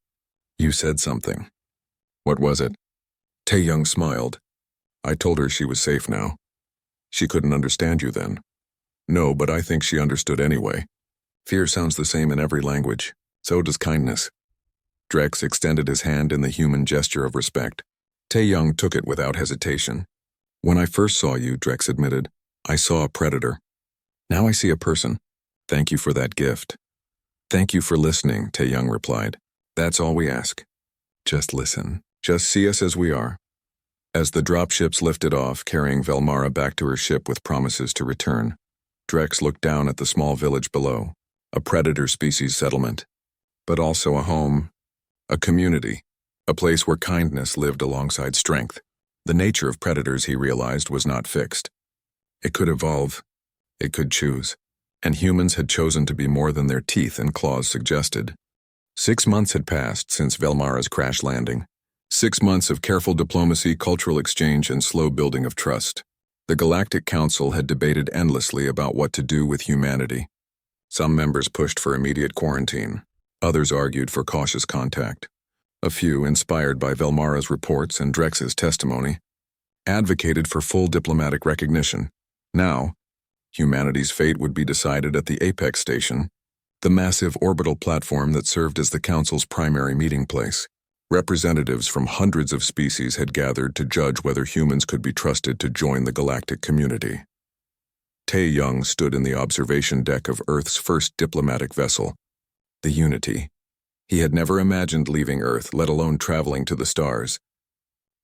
you said something. What was it? Tae-young smiled. I told her she was safe now. She couldn't understand you then. No, but I think she understood anyway. Fear sounds the same in every language. So does kindness. Drex extended his hand in the human gesture of respect. Tae-young took it without hesitation. When I first saw you, Drex admitted, I saw a predator. Now I see a person. Thank you for that gift. Thank you for listening, Tae-young replied. That's all we ask. Just listen. Just see us as we are. As the dropships lifted off, carrying Velmara back to her ship with promises to return, Drex looked down at the small village below, a predator species settlement, but also a home, a community, a place where kindness lived alongside strength. The nature of predators, he realized, was not fixed. It could evolve, it could choose, and humans had chosen to be more than their teeth and claws suggested. 6 months had passed since Velmara's crash landing. 6 months of careful diplomacy, cultural exchange, and slow building of trust. The Galactic Council had debated endlessly about what to do with humanity. Some members pushed for immediate quarantine. Others argued for cautious contact. A few, inspired by Velmara's reports and Drex's testimony, advocated for full diplomatic recognition. Now, humanity's fate would be decided at the Apex Station, the massive orbital platform that served as the Council's primary meeting place. Representatives from hundreds of species had gathered to judge whether humans could be trusted to join the galactic community. Tae-young stood in the observation deck of Earth's first diplomatic vessel, the Unity. He had never imagined leaving Earth, let alone traveling to the stars.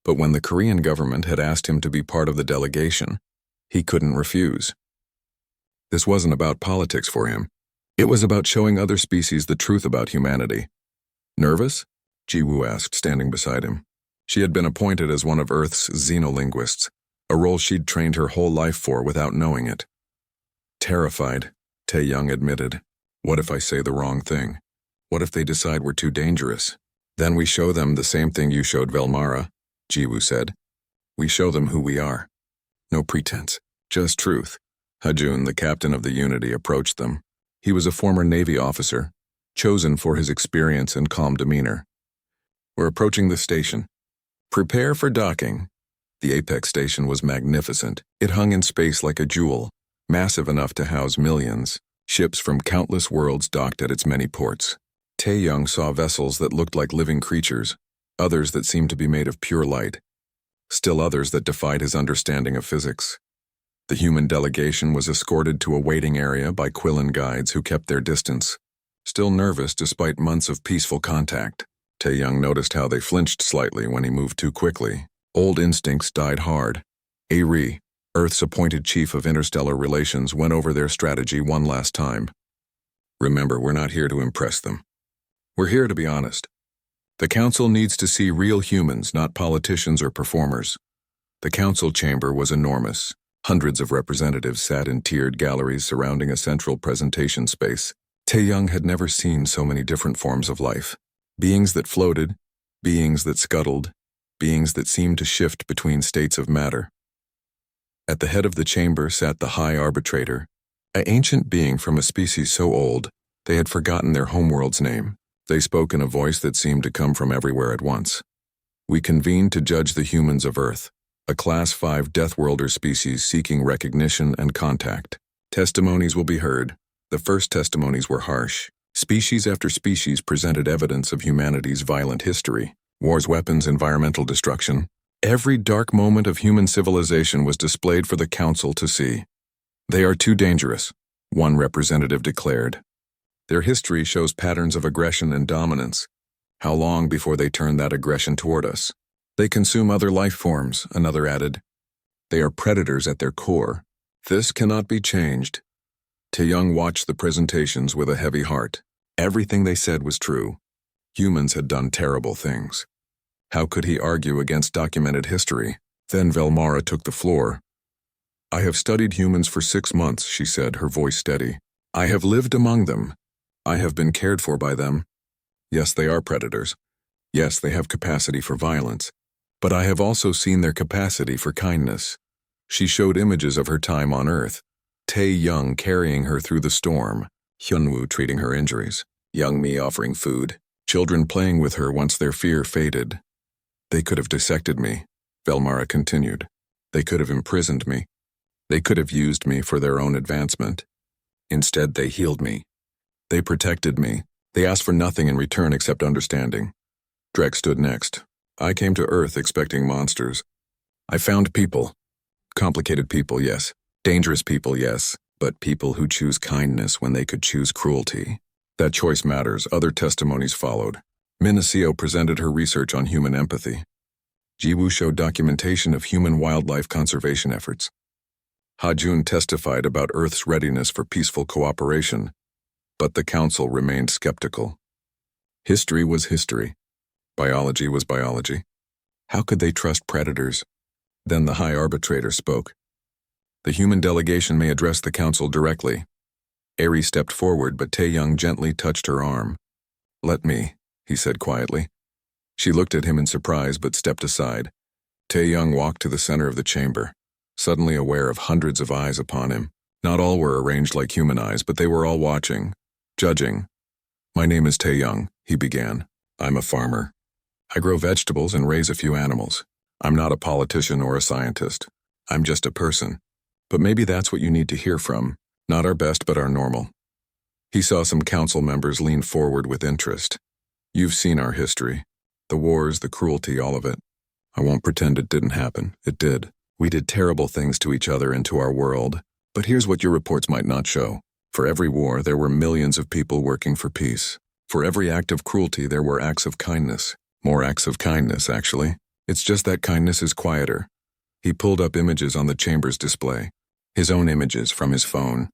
But when the Korean government had asked him to be part of the delegation, he couldn't refuse. This wasn't about politics for him. It was about showing other species the truth about humanity. Nervous? Jiwoo asked, standing beside him. She had been appointed as one of Earth's xenolinguists, a role she'd trained her whole life for without knowing it. Terrified, Tae-young admitted. What if I say the wrong thing? What if they decide we're too dangerous? Then we show them the same thing you showed Velmara, Jiwoo said. We show them who we are. No pretense, just truth. Hajun, the captain of the Unity, approached them. He was a former Navy officer, chosen for his experience and calm demeanor. We're approaching the station. Prepare for docking. The Apex Station was magnificent. It hung in space like a jewel, massive enough to house millions. Ships from countless worlds docked at its many ports. Tae-young saw vessels that looked like living creatures, others that seemed to be made of pure light, still others that defied his understanding of physics. The human delegation was escorted to a waiting area by Quillen guides who kept their distance, still nervous despite months of peaceful contact. Tae-young noticed how they flinched slightly when he moved too quickly. Old instincts died hard. Ari, Earth's appointed chief of interstellar relations, went over their strategy one last time. Remember, we're not here to impress them. We're here to be honest. The council needs to see real humans, not politicians or performers. The council chamber was enormous. Hundreds of representatives sat in tiered galleries surrounding a central presentation space. Tae-young had never seen so many different forms of life. Beings that floated, beings that scuttled, beings that seemed to shift between states of matter. At the head of the chamber sat the High Arbitrator, an ancient being from a species so old they had forgotten their homeworld's name. They spoke in a voice that seemed to come from everywhere at once. We convened to judge the humans of Earth, a Class 5 Deathworlder species seeking recognition and contact. Testimonies will be heard. The first testimonies were harsh. Species after species presented evidence of humanity's violent history. Wars, weapons, environmental destruction. Every dark moment of human civilization was displayed for the council to see. They are too dangerous, one representative declared. Their history shows patterns of aggression and dominance. How long before they turn that aggression toward us? They consume other life forms, another added. They are predators at their core. This cannot be changed. Tae-young watched the presentations with a heavy heart. Everything they said was true. Humans had done terrible things. How could he argue against documented history? Then Velmara took the floor. I have studied humans for 6 months, she said, her voice steady. I have lived among them. I have been cared for by them. Yes, they are predators. Yes, they have capacity for violence. But I have also seen their capacity for kindness. She showed images of her time on Earth. Tae-young carrying her through the storm. Hyunwoo treating her injuries. Young Mi offering food. Children playing with her once their fear faded. They could have dissected me, Velmara continued. They could have imprisoned me. They could have used me for their own advancement. Instead, they healed me. They protected me. They asked for nothing in return except understanding. Drek stood next. I came to Earth expecting monsters. I found people. Complicated people, yes. Dangerous people, yes. But people who choose kindness when they could choose cruelty. That choice matters. Other testimonies followed. Minaseo presented her research on human empathy. Jiwoo showed documentation of human wildlife conservation efforts. Ha-jun testified about Earth's readiness for peaceful cooperation, but the council remained skeptical. History was history. Biology was biology. How could they trust predators? Then the High Arbitrator spoke. The human delegation may address the council directly. Ari stepped forward, but Tae-young gently touched her arm. Let me, he said quietly. She looked at him in surprise but stepped aside. Tae-young walked to the center of the chamber, suddenly aware of hundreds of eyes upon him. Not all were arranged like human eyes, but they were all watching, judging. My name is Tae-young, he began. I'm a farmer. I grow vegetables and raise a few animals. I'm not a politician or a scientist. I'm just a person. But maybe that's what you need to hear from. Not our best, but our normal. He saw some council members lean forward with interest. You've seen our history. The wars, the cruelty, all of it. I won't pretend it didn't happen. It did. We did terrible things to each other and to our world. But here's what your reports might not show. For every war, there were millions of people working for peace. For every act of cruelty, there were acts of kindness. More acts of kindness, actually. It's just that kindness is quieter. He pulled up images on the chamber's display. His own images from his phone.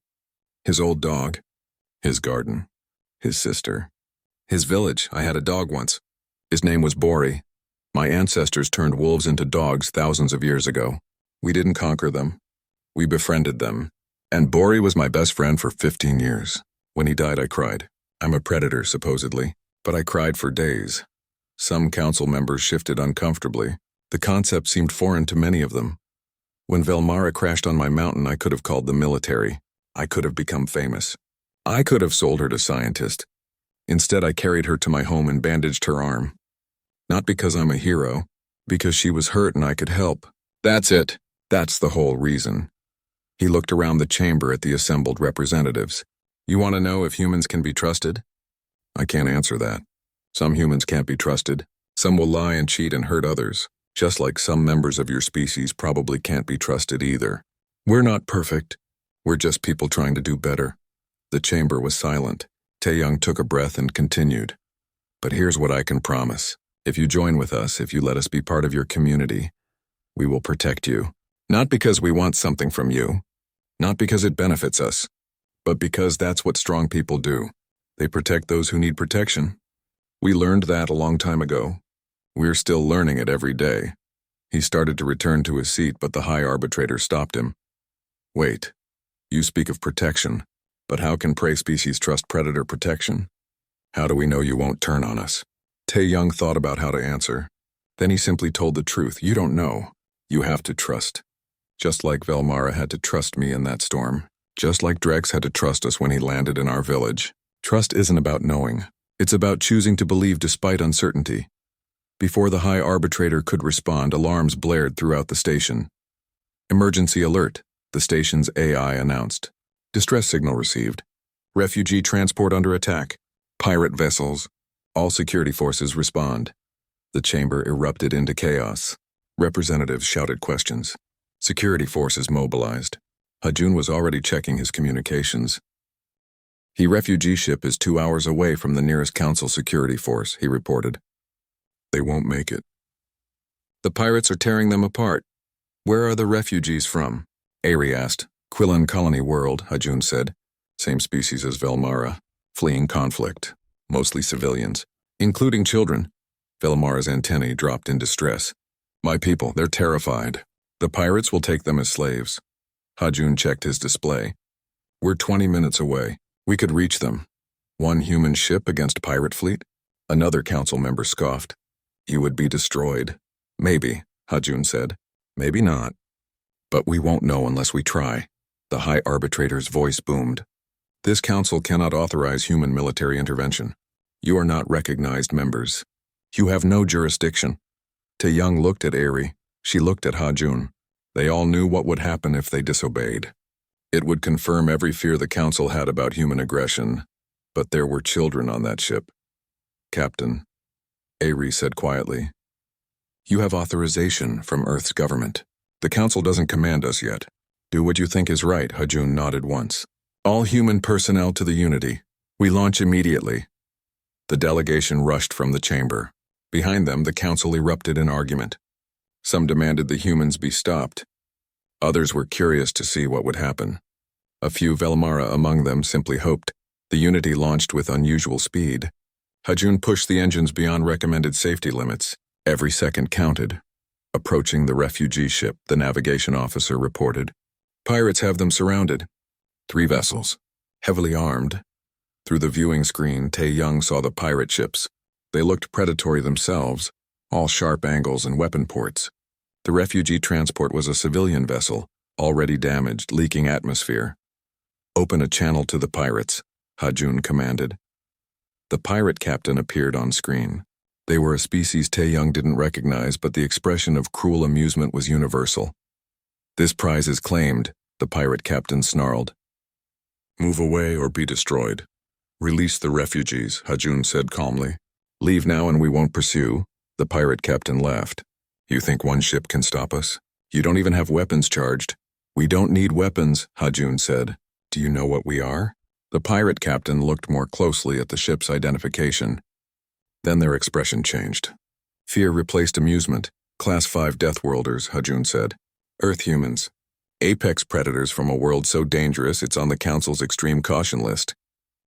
His old dog. His garden. His sister. His village. I had a dog once. His name was Bori. My ancestors turned wolves into dogs thousands of years ago. We didn't conquer them. We befriended them. And Bori was my best friend for 15 years. When he died, I cried. I'm a predator, supposedly. But I cried for days. Some council members shifted uncomfortably. The concept seemed foreign to many of them. When Velmara crashed on my mountain, I could have called the military. I could have become famous. I could have sold her to scientists. Instead, I carried her to my home and bandaged her arm. Not because I'm a hero, because she was hurt and I could help. That's it. That's the whole reason. He looked around the chamber at the assembled representatives. You want to know if humans can be trusted? I can't answer that. Some humans can't be trusted. Some will lie and cheat and hurt others, just like some members of your species probably can't be trusted either. We're not perfect. We're just people trying to do better. The chamber was silent. Tae-young took a breath and continued. But here's what I can promise. If you join with us, if you let us be part of your community, we will protect you. Not because we want something from you, not because it benefits us, but because that's what strong people do. They protect those who need protection. We learned that a long time ago. We're still learning it every day. He started to return to his seat, but the High Arbitrator stopped him. Wait, you speak of protection, but how can prey species trust predator protection? How do we know you won't turn on us? Tae-young thought about how to answer. Then he simply told the truth. You don't know. You have to trust. Just like Velmara had to trust me in that storm. Just like Drex had to trust us when he landed in our village. Trust isn't about knowing. It's about choosing to believe despite uncertainty. Before the High Arbitrator could respond, alarms blared throughout the station. Emergency alert, the station's AI announced. Distress signal received. Refugee transport under attack. Pirate vessels. All security forces respond. The chamber erupted into chaos. Representatives shouted questions. Security forces mobilized. Hajun was already checking his communications. The refugee ship is 2 hours away from the nearest council security force, he reported. They won't make it. The pirates are tearing them apart. Where are the refugees from? Ari asked. Quillan Colony World, Hajun said. Same species as Velmara. Fleeing conflict. Mostly civilians, including children. Velmara's antennae dropped in distress. My people, they're terrified. The pirates will take them as slaves. Hajun checked his display. We're 20 minutes away. We could reach them. One human ship against pirate fleet? Another council member scoffed. You would be destroyed. Maybe, Hajun said. Maybe not. But we won't know unless we try. The High Arbitrator's voice boomed. This council cannot authorize human military intervention. You are not recognized members. You have no jurisdiction. Tae-young looked at Ari. She looked at Hajun. They all knew what would happen if they disobeyed. It would confirm every fear the council had about human aggression. But there were children on that ship. Captain, Ari said quietly. You have authorization from Earth's government. The council doesn't command us yet. Do what you think is right, Hajun nodded once. All human personnel to the Unity. We launch immediately. The delegation rushed from the chamber. Behind them, the council erupted in argument. Some demanded the humans be stopped. Others were curious to see what would happen. A few Velmara among them simply hoped. The Unity launched with unusual speed. Hajun pushed the engines beyond recommended safety limits. Every second counted. Approaching the refugee ship, the navigation officer reported. Pirates have them surrounded. 3 vessels, heavily armed. Through the viewing screen, Tae-young saw the pirate ships. They looked predatory themselves, all sharp angles and weapon ports. The refugee transport was a civilian vessel, already damaged, leaking atmosphere. Open a channel to the pirates, Hajun commanded. The pirate captain appeared on screen. They were a species Tae-young didn't recognize, but the expression of cruel amusement was universal. This prize is claimed, the pirate captain snarled. Move away or be destroyed. Release the refugees, Hajun said calmly. Leave now and we won't pursue, the pirate captain laughed. You think one ship can stop us? You don't even have weapons charged. We don't need weapons, Hajun said. Do you know what we are? The pirate captain looked more closely at the ship's identification. Then their expression changed. Fear replaced amusement. Class 5 Deathworlders, Hajun said. Earth humans. Apex predators from a world so dangerous it's on the Council's extreme caution list.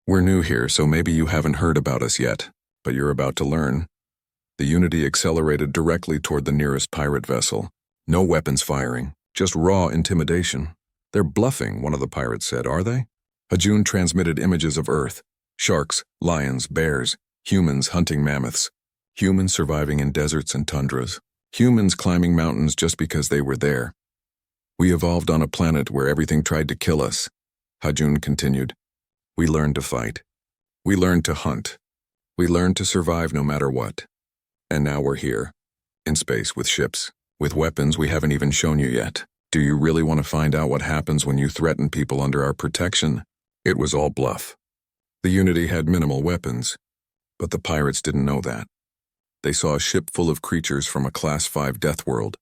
We're new here, so maybe you haven't heard about us yet, but you're about to learn. The Unity accelerated directly toward the nearest pirate vessel. No weapons firing, just raw intimidation. They're bluffing, one of the pirates said, are they? Hajun transmitted images of Earth. Sharks, lions, bears, humans hunting mammoths. Humans surviving in deserts and tundras. Humans climbing mountains just because they were there. We evolved on a planet where everything tried to kill us, Hajun continued. We learned to fight. We learned to hunt. We learned to survive no matter what. And now we're here, in space with ships, with weapons we haven't even shown you yet. Do you really want to find out what happens when you threaten people under our protection? It was all bluff. The Unity had minimal weapons, but the pirates didn't know that. They saw a ship full of creatures from a Class 5 death world.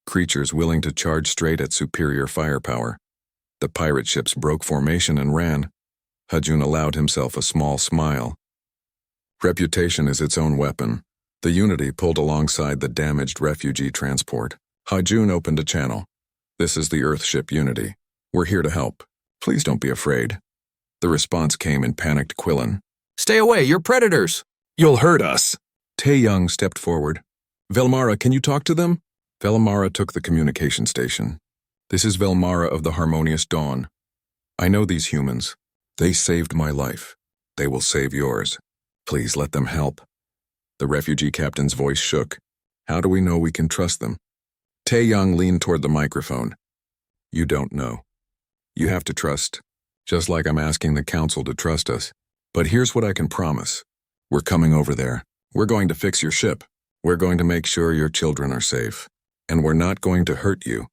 Creatures willing to charge straight at superior firepower. The pirate ships broke formation and ran. Hajun allowed himself a small smile. Reputation is its own weapon. The Unity pulled alongside the damaged refugee transport. Hajun opened a channel. This is the Earthship Unity. We're here to help. Please don't be afraid. The response came in panicked Quillen. Stay away, you're predators! You'll hurt us! Tae-Young stepped forward. Velmara, can you talk to them? Velmara took the communication station. This is Velmara of the Harmonious Dawn. I know these humans. They saved my life. They will save yours. Please let them help. The refugee captain's voice shook. How do we know we can trust them? Tae-Young leaned toward the microphone. You don't know. You have to trust. Just like I'm asking the council to trust us. But here's what I can promise. We're coming over there. We're going to fix your ship. We're going to make sure your children are safe. And we're not going to hurt you.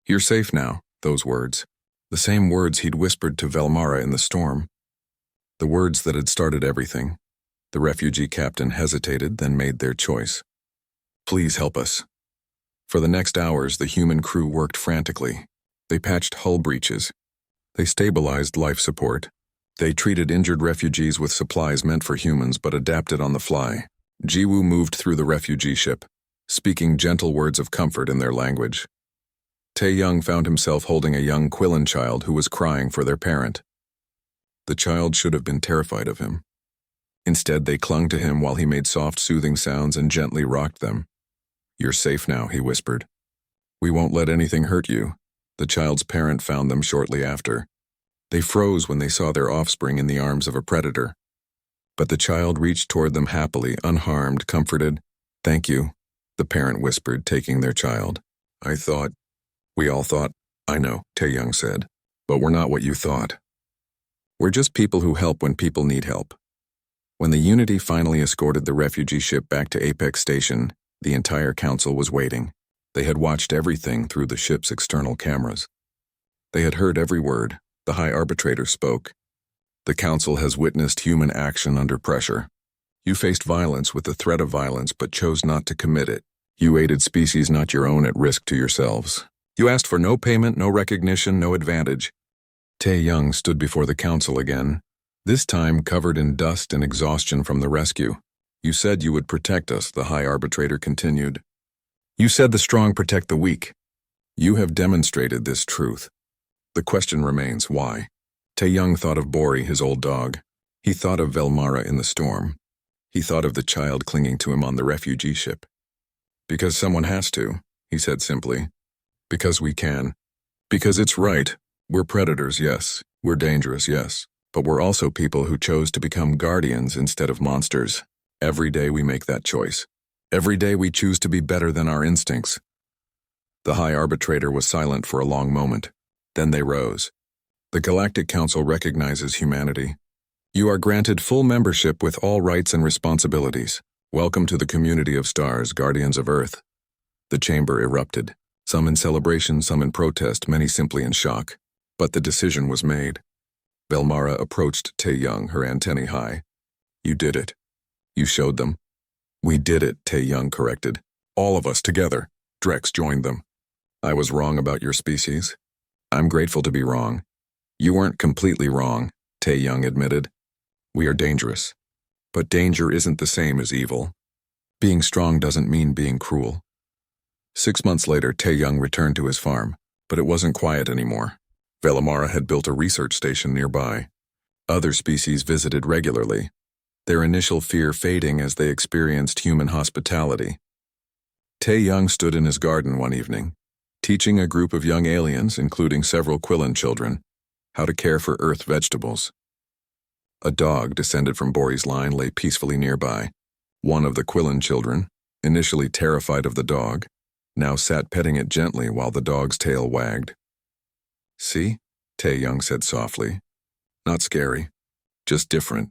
You're safe now, those words. The same words he'd whispered to Velmara in the storm. The words that had started everything. The refugee captain hesitated, then made their choice. Please help us. For the next hours, the human crew worked frantically. They patched hull breaches. They stabilized life support. They treated injured refugees with supplies meant for humans but adapted on the fly. Jiwoo moved through the refugee ship, speaking gentle words of comfort in their language. Tae-Young found himself holding a young Quillen child who was crying for their parent. The child should have been terrified of him. Instead, they clung to him while he made soft, soothing sounds and gently rocked them. You're safe now, he whispered. We won't let anything hurt you. The child's parent found them shortly after. They froze when they saw their offspring in the arms of a predator. But the child reached toward them happily, unharmed, comforted. Thank you, the parent whispered, taking their child. We all thought, I know, Tae-Young said, but we're not what you thought. We're just people who help when people need help. When the Unity finally escorted the refugee ship back to Apex Station, the entire council was waiting. They had watched everything through the ship's external cameras. They had heard every word. The High Arbitrator spoke. The council has witnessed human action under pressure. You faced violence with the threat of violence but chose not to commit it. You aided species not your own at risk to yourselves. You asked for no payment, no recognition, no advantage. Tae-Young stood before the council again, this time covered in dust and exhaustion from the rescue. You said you would protect us, the High Arbitrator continued. You said the strong protect the weak. You have demonstrated this truth. The question remains, why? Tae-Young thought of Bori, his old dog. He thought of Velmara in the storm. He thought of the child clinging to him on the refugee ship. Because someone has to, he said simply. Because we can. Because it's right. We're predators, yes. We're dangerous, yes. But we're also people who chose to become guardians instead of monsters. Every day we make that choice. Every day we choose to be better than our instincts. The High Arbitrator was silent for a long moment. Then they rose. The Galactic Council recognizes humanity. You are granted full membership with all rights and responsibilities. Welcome to the community of stars, guardians of Earth. The chamber erupted. Some in celebration, some in protest, many simply in shock. But the decision was made. Velmara approached Tae-Young, her antennae high. You did it. You showed them. We did it, Tae-Young corrected. All of us together. Drex joined them. I was wrong about your species. I'm grateful to be wrong. You weren't completely wrong, Tae-Young admitted. We are dangerous. But danger isn't the same as evil. Being strong doesn't mean being cruel. 6 months later, Tae-Young returned to his farm, but it wasn't quiet anymore. Velmara had built a research station nearby. Other species visited regularly, their initial fear fading as they experienced human hospitality. Tae-Young stood in his garden one evening, teaching a group of young aliens, including several Quillen children, how to care for Earth vegetables. A dog descended from Bori's line lay peacefully nearby. One of the Quillen children, initially terrified of the dog, now sat petting it gently while the dog's tail wagged. See? Tae-Young said softly. Not scary, just different.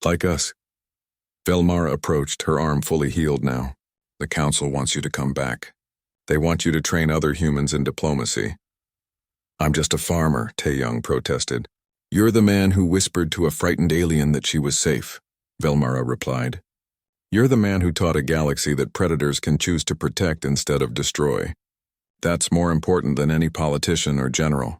Like us. Velmara approached, her arm fully healed now. The council wants you to come back. They want you to train other humans in diplomacy. I'm just a farmer, Tae-young protested. You're the man who whispered to a frightened alien that she was safe, Velmara replied. You're the man who taught a galaxy that predators can choose to protect instead of destroy. That's more important than any politician or general.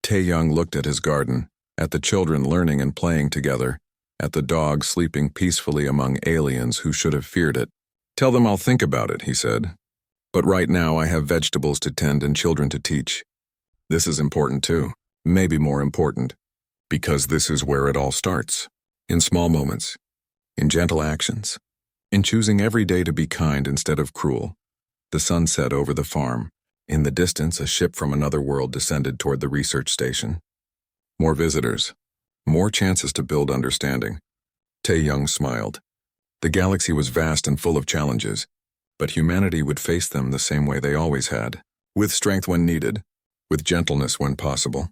Tae-young looked at his garden, at the children learning and playing together, at the dog sleeping peacefully among aliens who should have feared it. Tell them I'll think about it, he said. But right now I have vegetables to tend and children to teach. This is important too, maybe more important, because this is where it all starts. In small moments, in gentle actions, in choosing every day to be kind instead of cruel. The sun set over the farm. In the distance, a ship from another world descended toward the research station. More visitors, more chances to build understanding. Tae-young smiled. The galaxy was vast and full of challenges, but humanity would face them the same way they always had, with strength when needed, with gentleness when possible,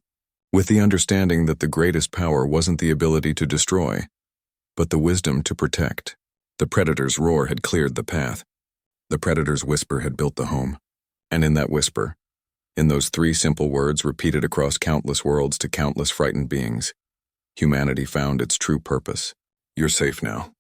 with the understanding that the greatest power wasn't the ability to destroy, but the wisdom to protect. The predator's roar had cleared the path. The predator's whisper had built the home. And in that whisper, in those 3 simple words repeated across countless worlds to countless frightened beings, humanity found its true purpose. You're safe now.